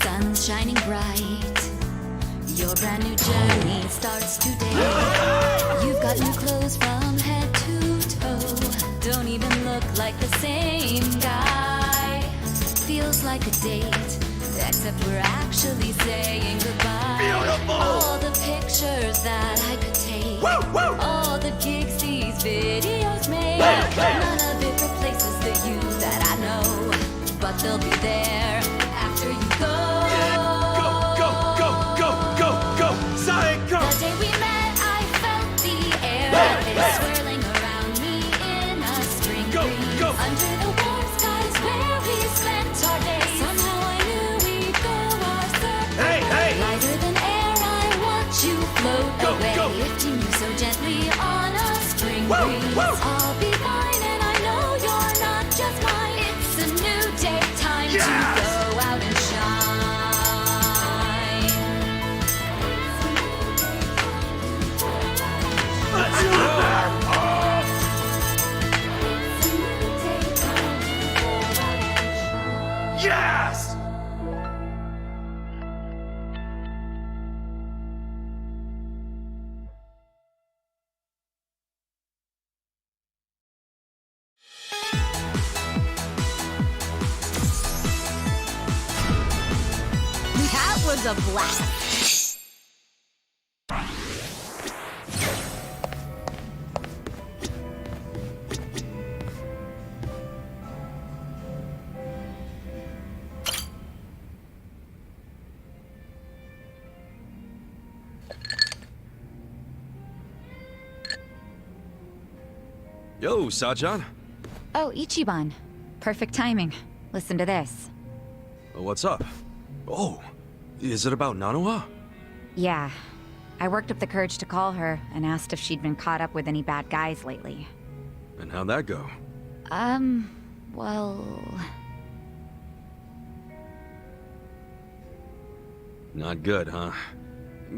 Sun's shining bright. Your brand new journey starts today. You've got new clothes from head to toe. Don't even look like the same guy. Feels like a date, except we're actually saying goodbye. Beautiful! All the pictures that I could take. Woo, woo! All the gigs these videos made. None of it replaces the you that I know. But they'll be there after you go. Go! Side go! The day we met, I felt the air. It's swirling around me in a spring breeze. Under the warm skies where we spent our days. Somehow I knew we'd go our separate ways. Lighter than air, I watch you float away. Lifting you so gently on a spring breeze. I'll be fine and I know you're not just mine. It's a new day, time to go out and shine. was a blast. Yo, Sajan. Oh, Ichiban. Perfect timing. Listen to this. What's up? Oh, is it about Nanoha? Yeah. I worked up the courage to call her and asked if she'd been caught up with any bad guys lately. And how'd that go? Well... Not good, huh?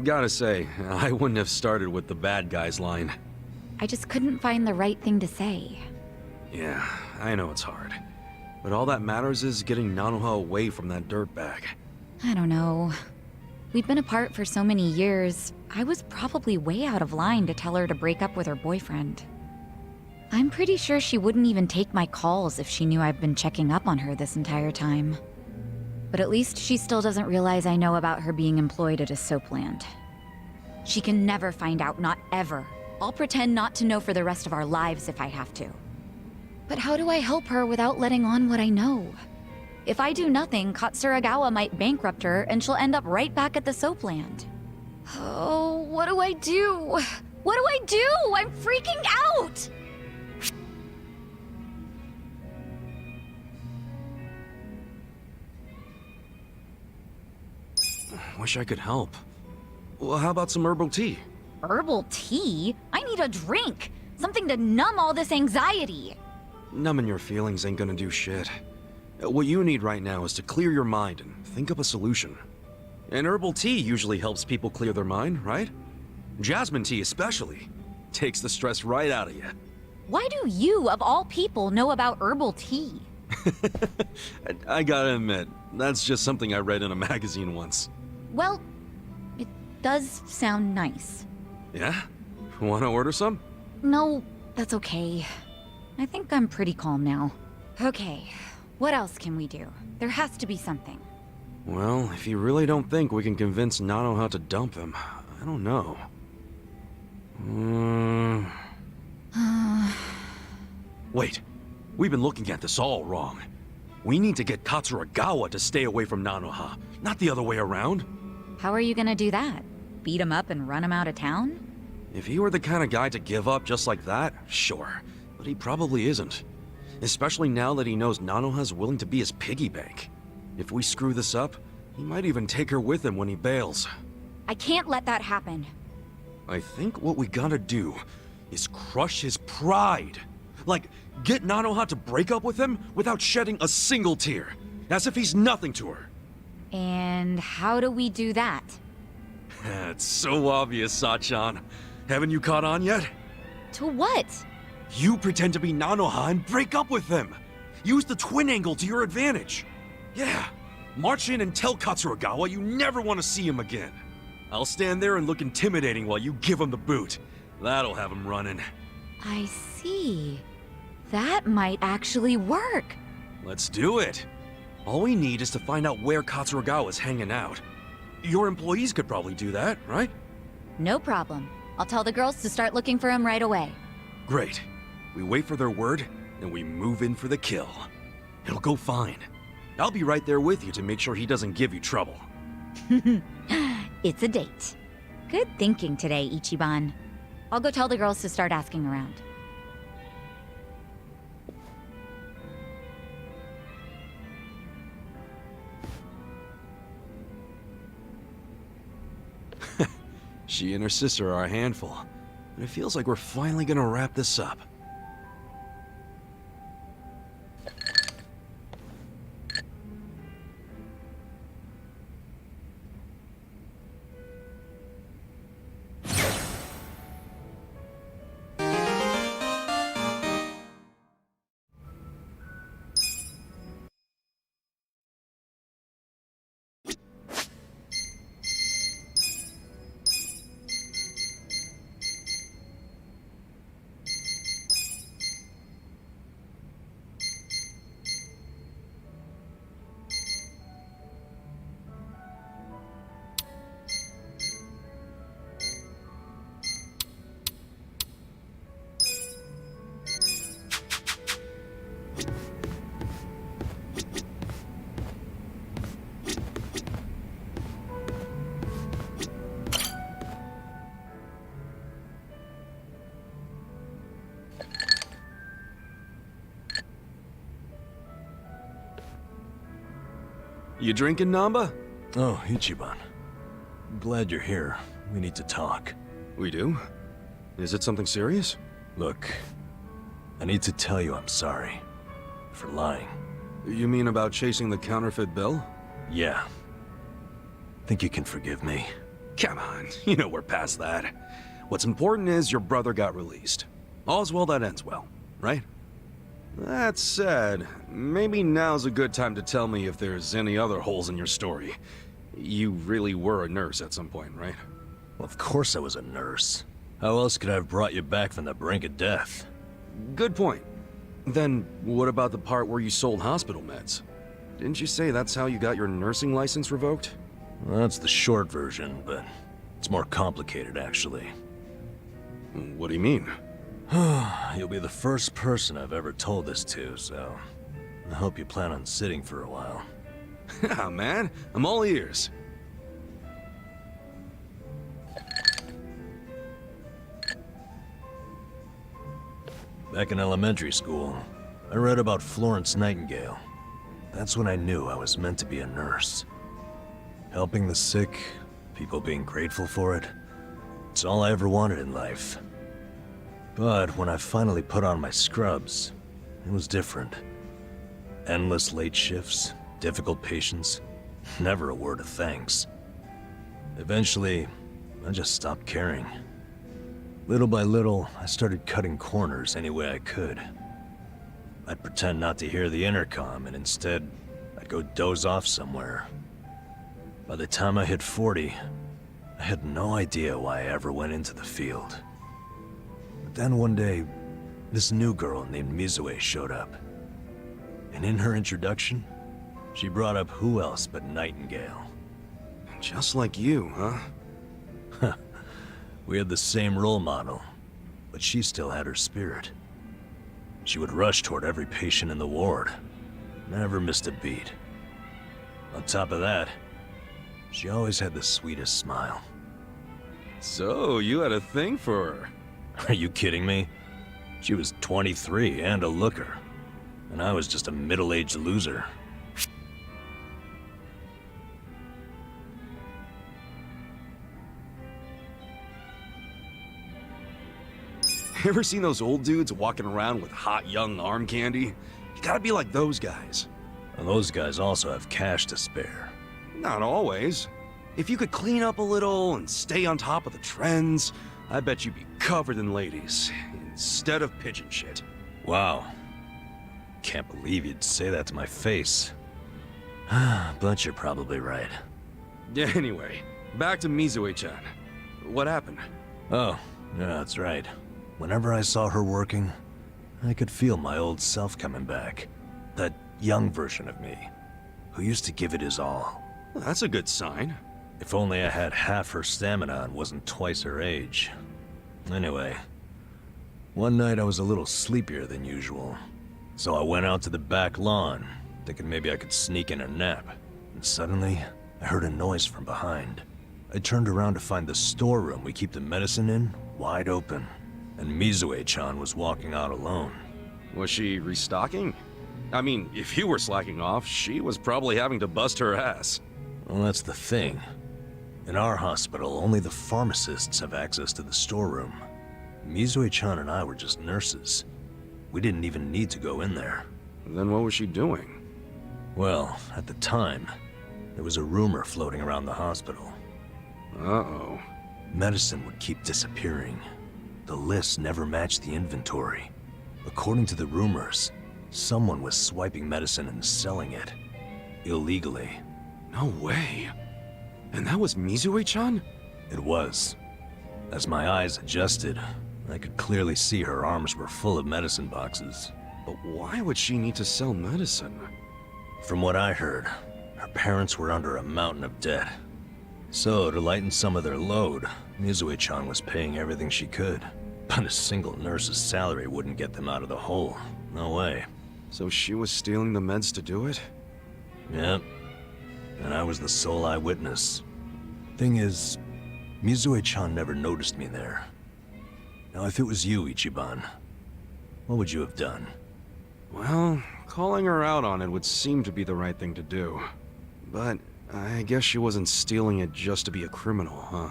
Gotta say, I wouldn't have started with the bad guys line. I just couldn't find the right thing to say. Yeah, I know it's hard. But all that matters is getting Nanoha away from that dirtbag. I don't know. We'd been apart for so many years, I was probably way out of line to tell her to break up with her boyfriend. I'm pretty sure she wouldn't even take my calls if she knew I've been checking up on her this entire time. But at least she still doesn't realize I know about her being employed at a soapland. She can never find out, not ever. I'll pretend not to know for the rest of our lives if I have to. But how do I help her without letting on what I know? If I do nothing, Katsuragawa might bankrupt her and she'll end up right back at the soapland. Oh, what do I do? What do I do? I'm freaking out! Wish I could help. Well, how about some herbal tea? Herbal tea? I need a drink! Something to numb all this anxiety! Numbing your feelings ain't gonna do shit. What you need right now is to clear your mind and think up a solution. And herbal tea usually helps people clear their mind, right? Jasmine tea especially. Takes the stress right out of you. Why do you, of all people, know about herbal tea? I gotta admit, that's just something I read in a magazine once. Well, it does sound nice. Yeah? Wanna order some? No, that's okay. I think I'm pretty calm now. Okay, what else can we do? There has to be something. Well, if you really don't think we can convince Nanoha to dump him, I don't know. Wait, we've been looking at this all wrong. We need to get Katsuragawa to stay away from Nanoha, not the other way around. How are you gonna do that? Beat him up and run him out of town? If he were the kind of guy to give up just like that, sure. But he probably isn't. Especially now that he knows Nanoha's willing to be his piggy bank. If we screw this up, he might even take her with him when he bails. I can't let that happen. I think what we gotta do is crush his pride. Like, get Nanoha to break up with him without shedding a single tear. As if he's nothing to her. And how do we do that? It's so obvious, Sachan. Haven't you caught on yet? To what? You pretend to be Nanoha and break up with them. Use the twin angle to your advantage. Yeah, march in and tell Katsuragawa you never want to see him again. I'll stand there and look intimidating while you give him the boot. That'll have him running. I see. That might actually work. Let's do it. All we need is to find out where Katsuragawa's hanging out. Your employees could probably do that, right? No problem. I'll tell the girls to start looking for him right away. Great. We wait for their word, and we move in for the kill. It'll go fine. I'll be right there with you to make sure he doesn't give you trouble. It's a date. Good thinking today, Ichiban. I'll go tell the girls to start asking around. She and her sister are a handful, but it feels like we're finally gonna wrap this up. You drinking, Namba? Oh, Ichiban. Glad you're here. We need to talk. We do? Is it something serious? Look, I need to tell you I'm sorry. For lying. You mean about chasing the counterfeit bill? Yeah. Think you can forgive me? Come on, you know we're past that. What's important is your brother got released. All's well that ends well, right? That said, maybe now's a good time to tell me if there's any other holes in your story. You really were a nurse at some point, right? Well, of course I was a nurse. How else could I have brought you back from the brink of death? Good point. Then, what about the part where you sold hospital meds? Didn't you say that's how you got your nursing license revoked? Well, that's the short version, but it's more complicated, actually. What do you mean? You'll be the first person I've ever told this to, so I hope you plan on sitting for a while. Yeah, man. I'm all ears. Back in elementary school, I read about Florence Nightingale. That's when I knew I was meant to be a nurse. Helping the sick, people being grateful for it, it's all I ever wanted in life. But when I finally put on my scrubs, it was different. Endless late shifts, difficult patients, never a word of thanks. Eventually, I just stopped caring. Little by little, I started cutting corners any way I could. I'd pretend not to hear the intercom, and instead, I'd go doze off somewhere. By the time I hit 40, I had no idea why I ever went into the field. But then one day, this new girl named Mizue showed up. And in her introduction, she brought up who else but Nightingale. Just like you, huh? We had the same role model, but she still had her spirit. She would rush toward every patient in the ward, never missed a beat. On top of that, she always had the sweetest smile. So, you had a thing for her? Are you kidding me? She was 23 and a looker, and I was just a middle-aged loser. Ever seen those old dudes walking around with hot young arm candy? You gotta be like those guys. And those guys also have cash to spare. Not always. If you could clean up a little and stay on top of the trends, I bet you'd be covered in ladies, instead of pigeon shit. Wow. Can't believe you'd say that to my face. But you're probably right. Anyway, back to Mizue-chan. What happened? Oh, yeah, that's right. Whenever I saw her working, I could feel my old self coming back. That young version of me, who used to give it his all. Well, that's a good sign. If only I had half her stamina and wasn't twice her age. Anyway, one night I was a little sleepier than usual. So I went out to the back lawn, thinking maybe I could sneak in a nap. And suddenly, I heard a noise from behind. I turned around to find the storeroom we keep the medicine in wide open. And Mizue-chan was walking out alone. Was she restocking? I mean, if you were slacking off, she was probably having to bust her ass. Well, that's the thing. In our hospital, only the pharmacists have access to the storeroom. Mizue-chan and I were just nurses. We didn't even need to go in there. Then what was she doing? Well, at the time, there was a rumor floating around the hospital. Uh-oh. Medicine would keep disappearing. The list never matched the inventory. According to the rumors, someone was swiping medicine and selling it. Illegally. No way. And that was Mizue-chan? It was. As my eyes adjusted, I could clearly see her arms were full of medicine boxes. But why would she need to sell medicine? From what I heard, her parents were under a mountain of debt. So, to lighten some of their load, Mizue-chan was paying everything she could. But a single nurse's salary wouldn't get them out of the hole. No way. So she was stealing the meds to do it? Yep. And I was the sole eyewitness. Thing is, Mizue-chan never noticed me there. Now, if it was you, Ichiban, what would you have done? Well, calling her out on it would seem to be the right thing to do. But I guess she wasn't stealing it just to be a criminal, huh?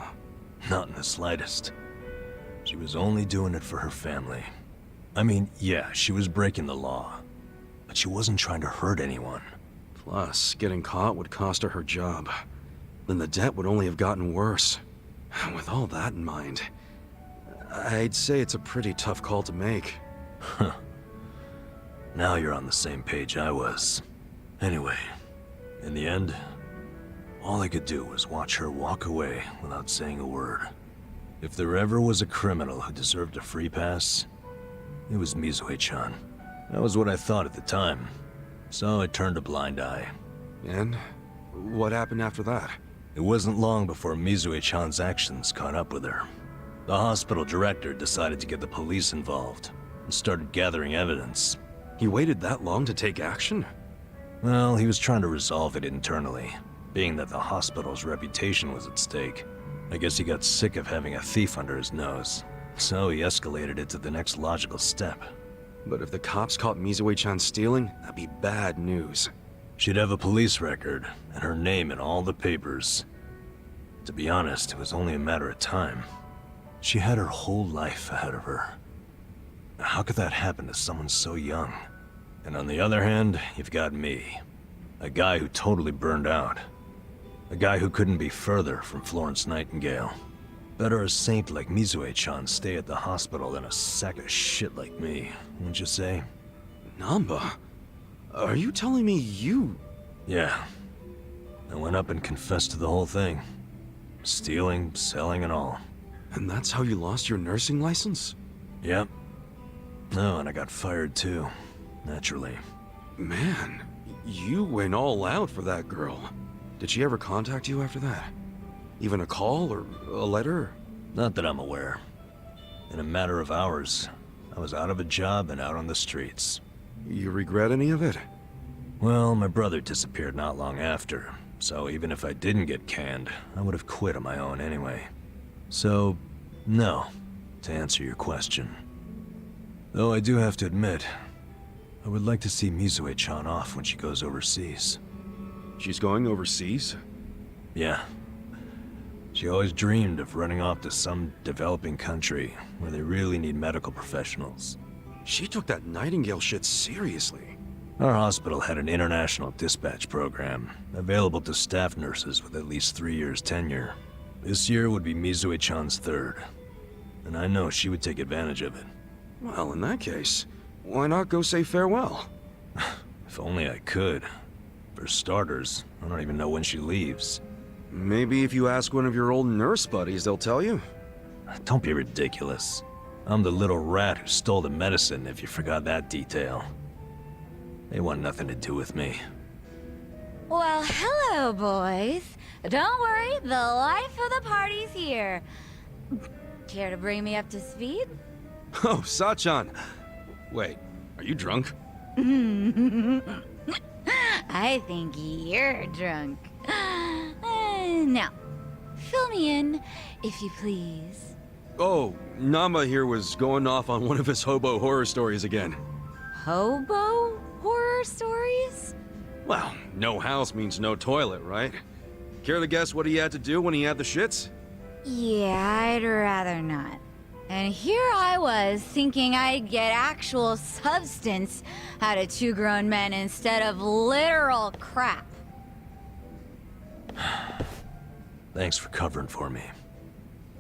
Not in the slightest. She was only doing it for her family. I mean, yeah, she was breaking the law, but she wasn't trying to hurt anyone. Plus, getting caught would cost her her job. Then the debt would only have gotten worse. With all that in mind, I'd say it's a pretty tough call to make. Huh. Now you're on the same page I was. Anyway, in the end, all I could do was watch her walk away without saying a word. If there ever was a criminal who deserved a free pass, it was Mizue-chan. That was what I thought at the time, so I turned a blind eye. And what happened after that? It wasn't long before Mizue-chan's actions caught up with her. The hospital director decided to get the police involved and started gathering evidence. He waited that long to take action? Well, he was trying to resolve it internally, being that the hospital's reputation was at stake. I guess he got sick of having a thief under his nose, so he escalated it to the next logical step. But if the cops caught Mizue-chan stealing, that'd be bad news. She'd have a police record, and her name in all the papers. To be honest, it was only a matter of time. She had her whole life ahead of her. How could that happen to someone so young? And on the other hand, you've got me. A guy who totally burned out. A guy who couldn't be further from Florence Nightingale. Better a saint like Mizue-chan stay at the hospital than a sack of shit like me, wouldn't you say? Namba? Are you telling me you... Yeah. I went up and confessed to the whole thing. Stealing, selling, and all. And that's how you lost your nursing license? Yep. No, and I got fired too. Naturally. Man, you went all out for that girl. Did she ever contact you after that? Even a call or a letter? Not that I'm aware. In a matter of hours, I was out of a job and out on the streets. You regret any of it? Well, my brother disappeared not long after, so even if I didn't get canned, I would have quit on my own anyway. So, no, to answer your question. Though I do have to admit, I would like to see Mizue-chan off when she goes overseas. She's going overseas? Yeah. She always dreamed of running off to some developing country where they really need medical professionals. She took that Nightingale shit seriously. Our hospital had an international dispatch program, available to staff nurses with at least 3 years tenure. This year would be Mizue-chan's third, and I know she would take advantage of it. Well, in that case, why not go say farewell? If only I could. For starters, I don't even know when she leaves. Maybe if you ask one of your old nurse buddies, they'll tell you. Don't be ridiculous. I'm the little rat who stole the medicine, if you forgot that detail. They want nothing to do with me. Well, hello, boys. Don't worry, the life of the party's here. Care to bring me up to speed? Oh, Sachan. Wait, are you drunk? I think you're drunk. Now, fill me in, if you please. Oh, Namba here was going off on one of his hobo horror stories again. Hobo horror stories? Well, no house means no toilet, right? Care to guess what he had to do when he had the shits? Yeah, I'd rather not. And here I was, thinking I'd get actual substance out of two grown men instead of literal crap. Thanks for covering for me.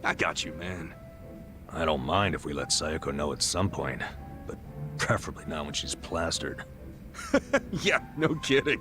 I got you, man. I don't mind if we let Sayoko know at some point, but preferably not when she's plastered. Yeah, no kidding.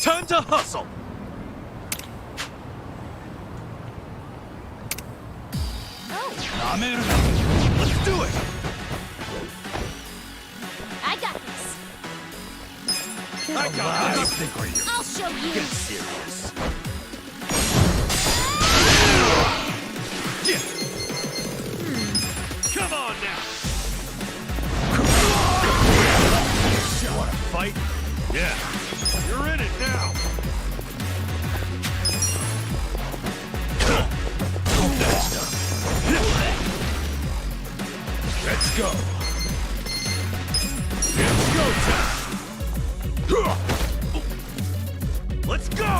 Time to hustle! Let's do it! I got this. I got this! I'll show you. Get serious. Come on now! You wanna fight? Yeah. You're in it now! Let's go! It's go time! Let's go!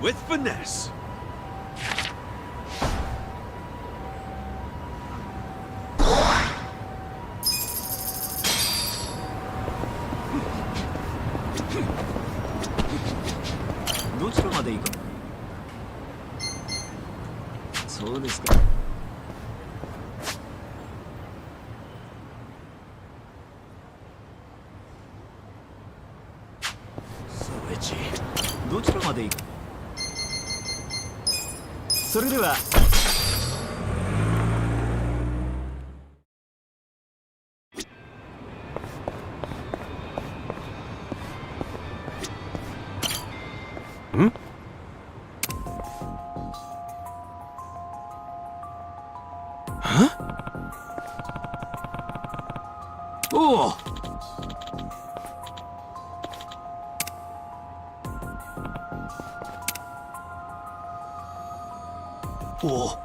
With finesse. Oh! Oh.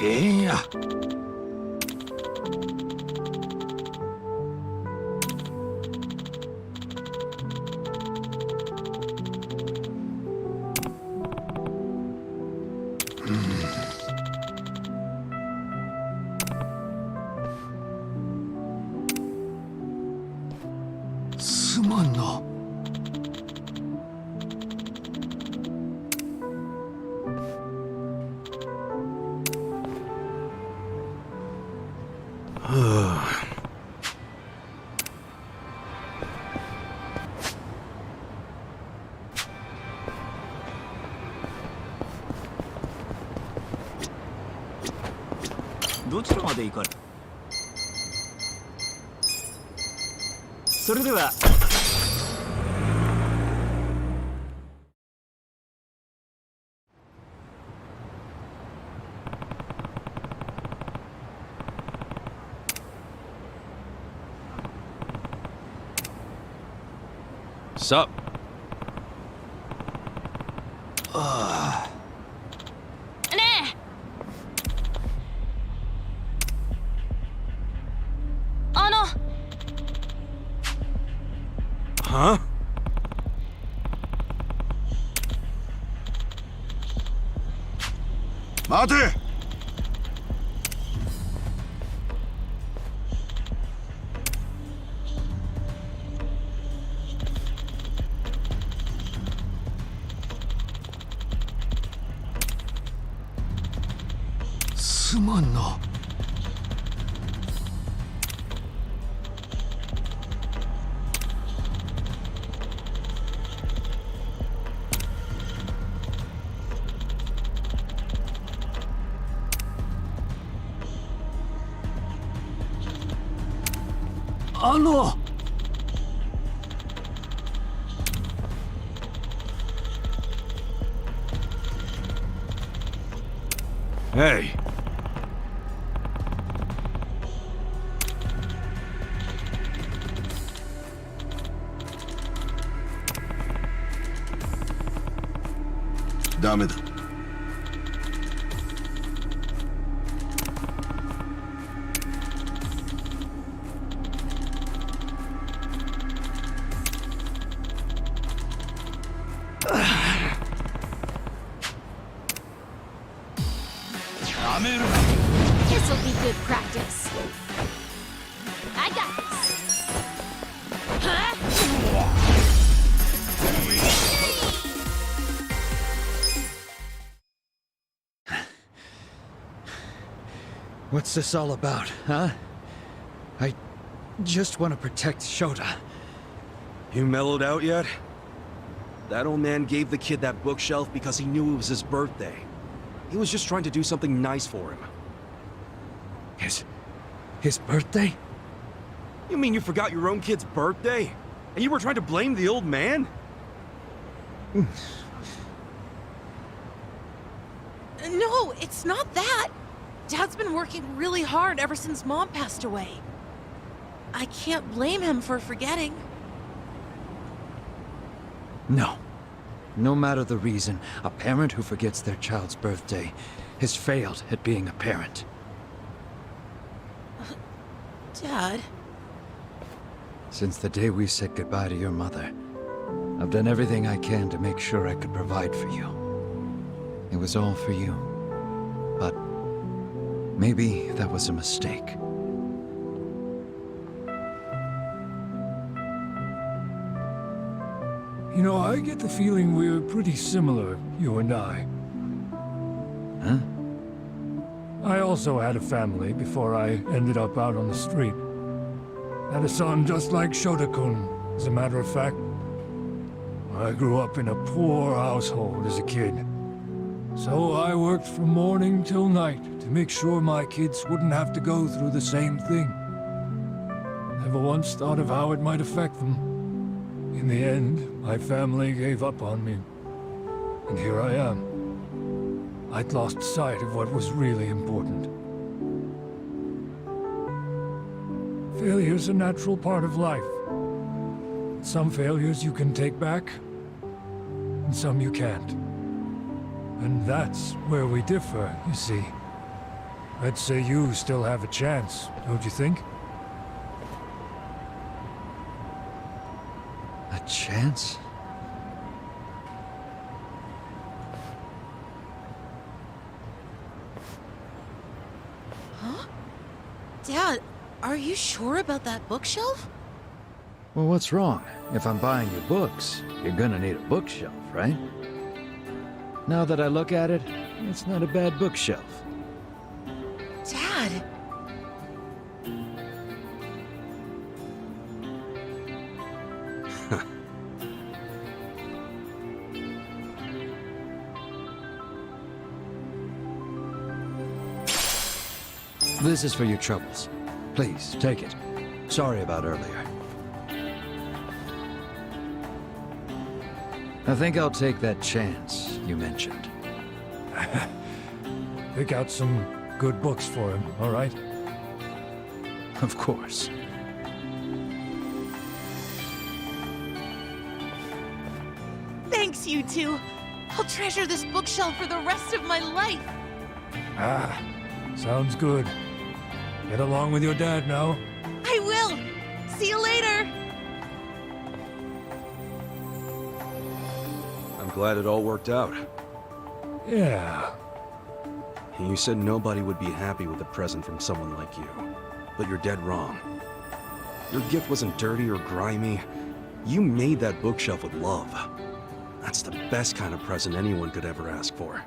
Yeah. Sup? Huh? Mate! Hey. ダメだ。This'll be good practice. I got this. Huh? What's this all about, huh? I just want to protect Shota. You mellowed out yet? That old man gave the kid that bookshelf because he knew it was his birthday. He was just trying to do something nice for him. His birthday? You mean you forgot your own kid's birthday? And you were trying to blame the old man? No, it's not that. Dad's been working really hard ever since Mom passed away. I can't blame him for forgetting. No. No matter the reason, a parent who forgets their child's birthday has failed at being a parent. Dad? Since the day we said goodbye to your mother, I've done everything I can to make sure I could provide for you. It was all for you. But maybe that was a mistake. You know, I get the feeling we're pretty similar, you and I. Huh? I also had a family before I ended up out on the street. Had a son just like Shota-kun, as a matter of fact. I grew up in a poor household as a kid. So I worked from morning till night to make sure my kids wouldn't have to go through the same thing. Never once thought of how it might affect them. In the end, my family gave up on me. And here I am. I'd lost sight of what was really important. Failure's a natural part of life. Some failures you can take back, and some you can't. And that's where we differ, you see. I'd say you still have a chance, don't you think? A chance? Huh? Dad, are you sure about that bookshelf? Well, what's wrong? If I'm buying you books, you're gonna need a bookshelf, right? Now that I look at it, it's not a bad bookshelf. Dad! This is for your troubles. Please, take it. Sorry about earlier. I think I'll take that chance you mentioned. Pick out some good books for him, all right? Of course. Thanks, you two. I'll treasure this bookshelf for the rest of my life. Ah, sounds good. Get along with your dad now. I will. See you later. I'm glad it all worked out. Yeah. And you said nobody would be happy with a present from someone like you. But you're dead wrong. Your gift wasn't dirty or grimy. You made that bookshelf with love. That's the best kind of present anyone could ever ask for.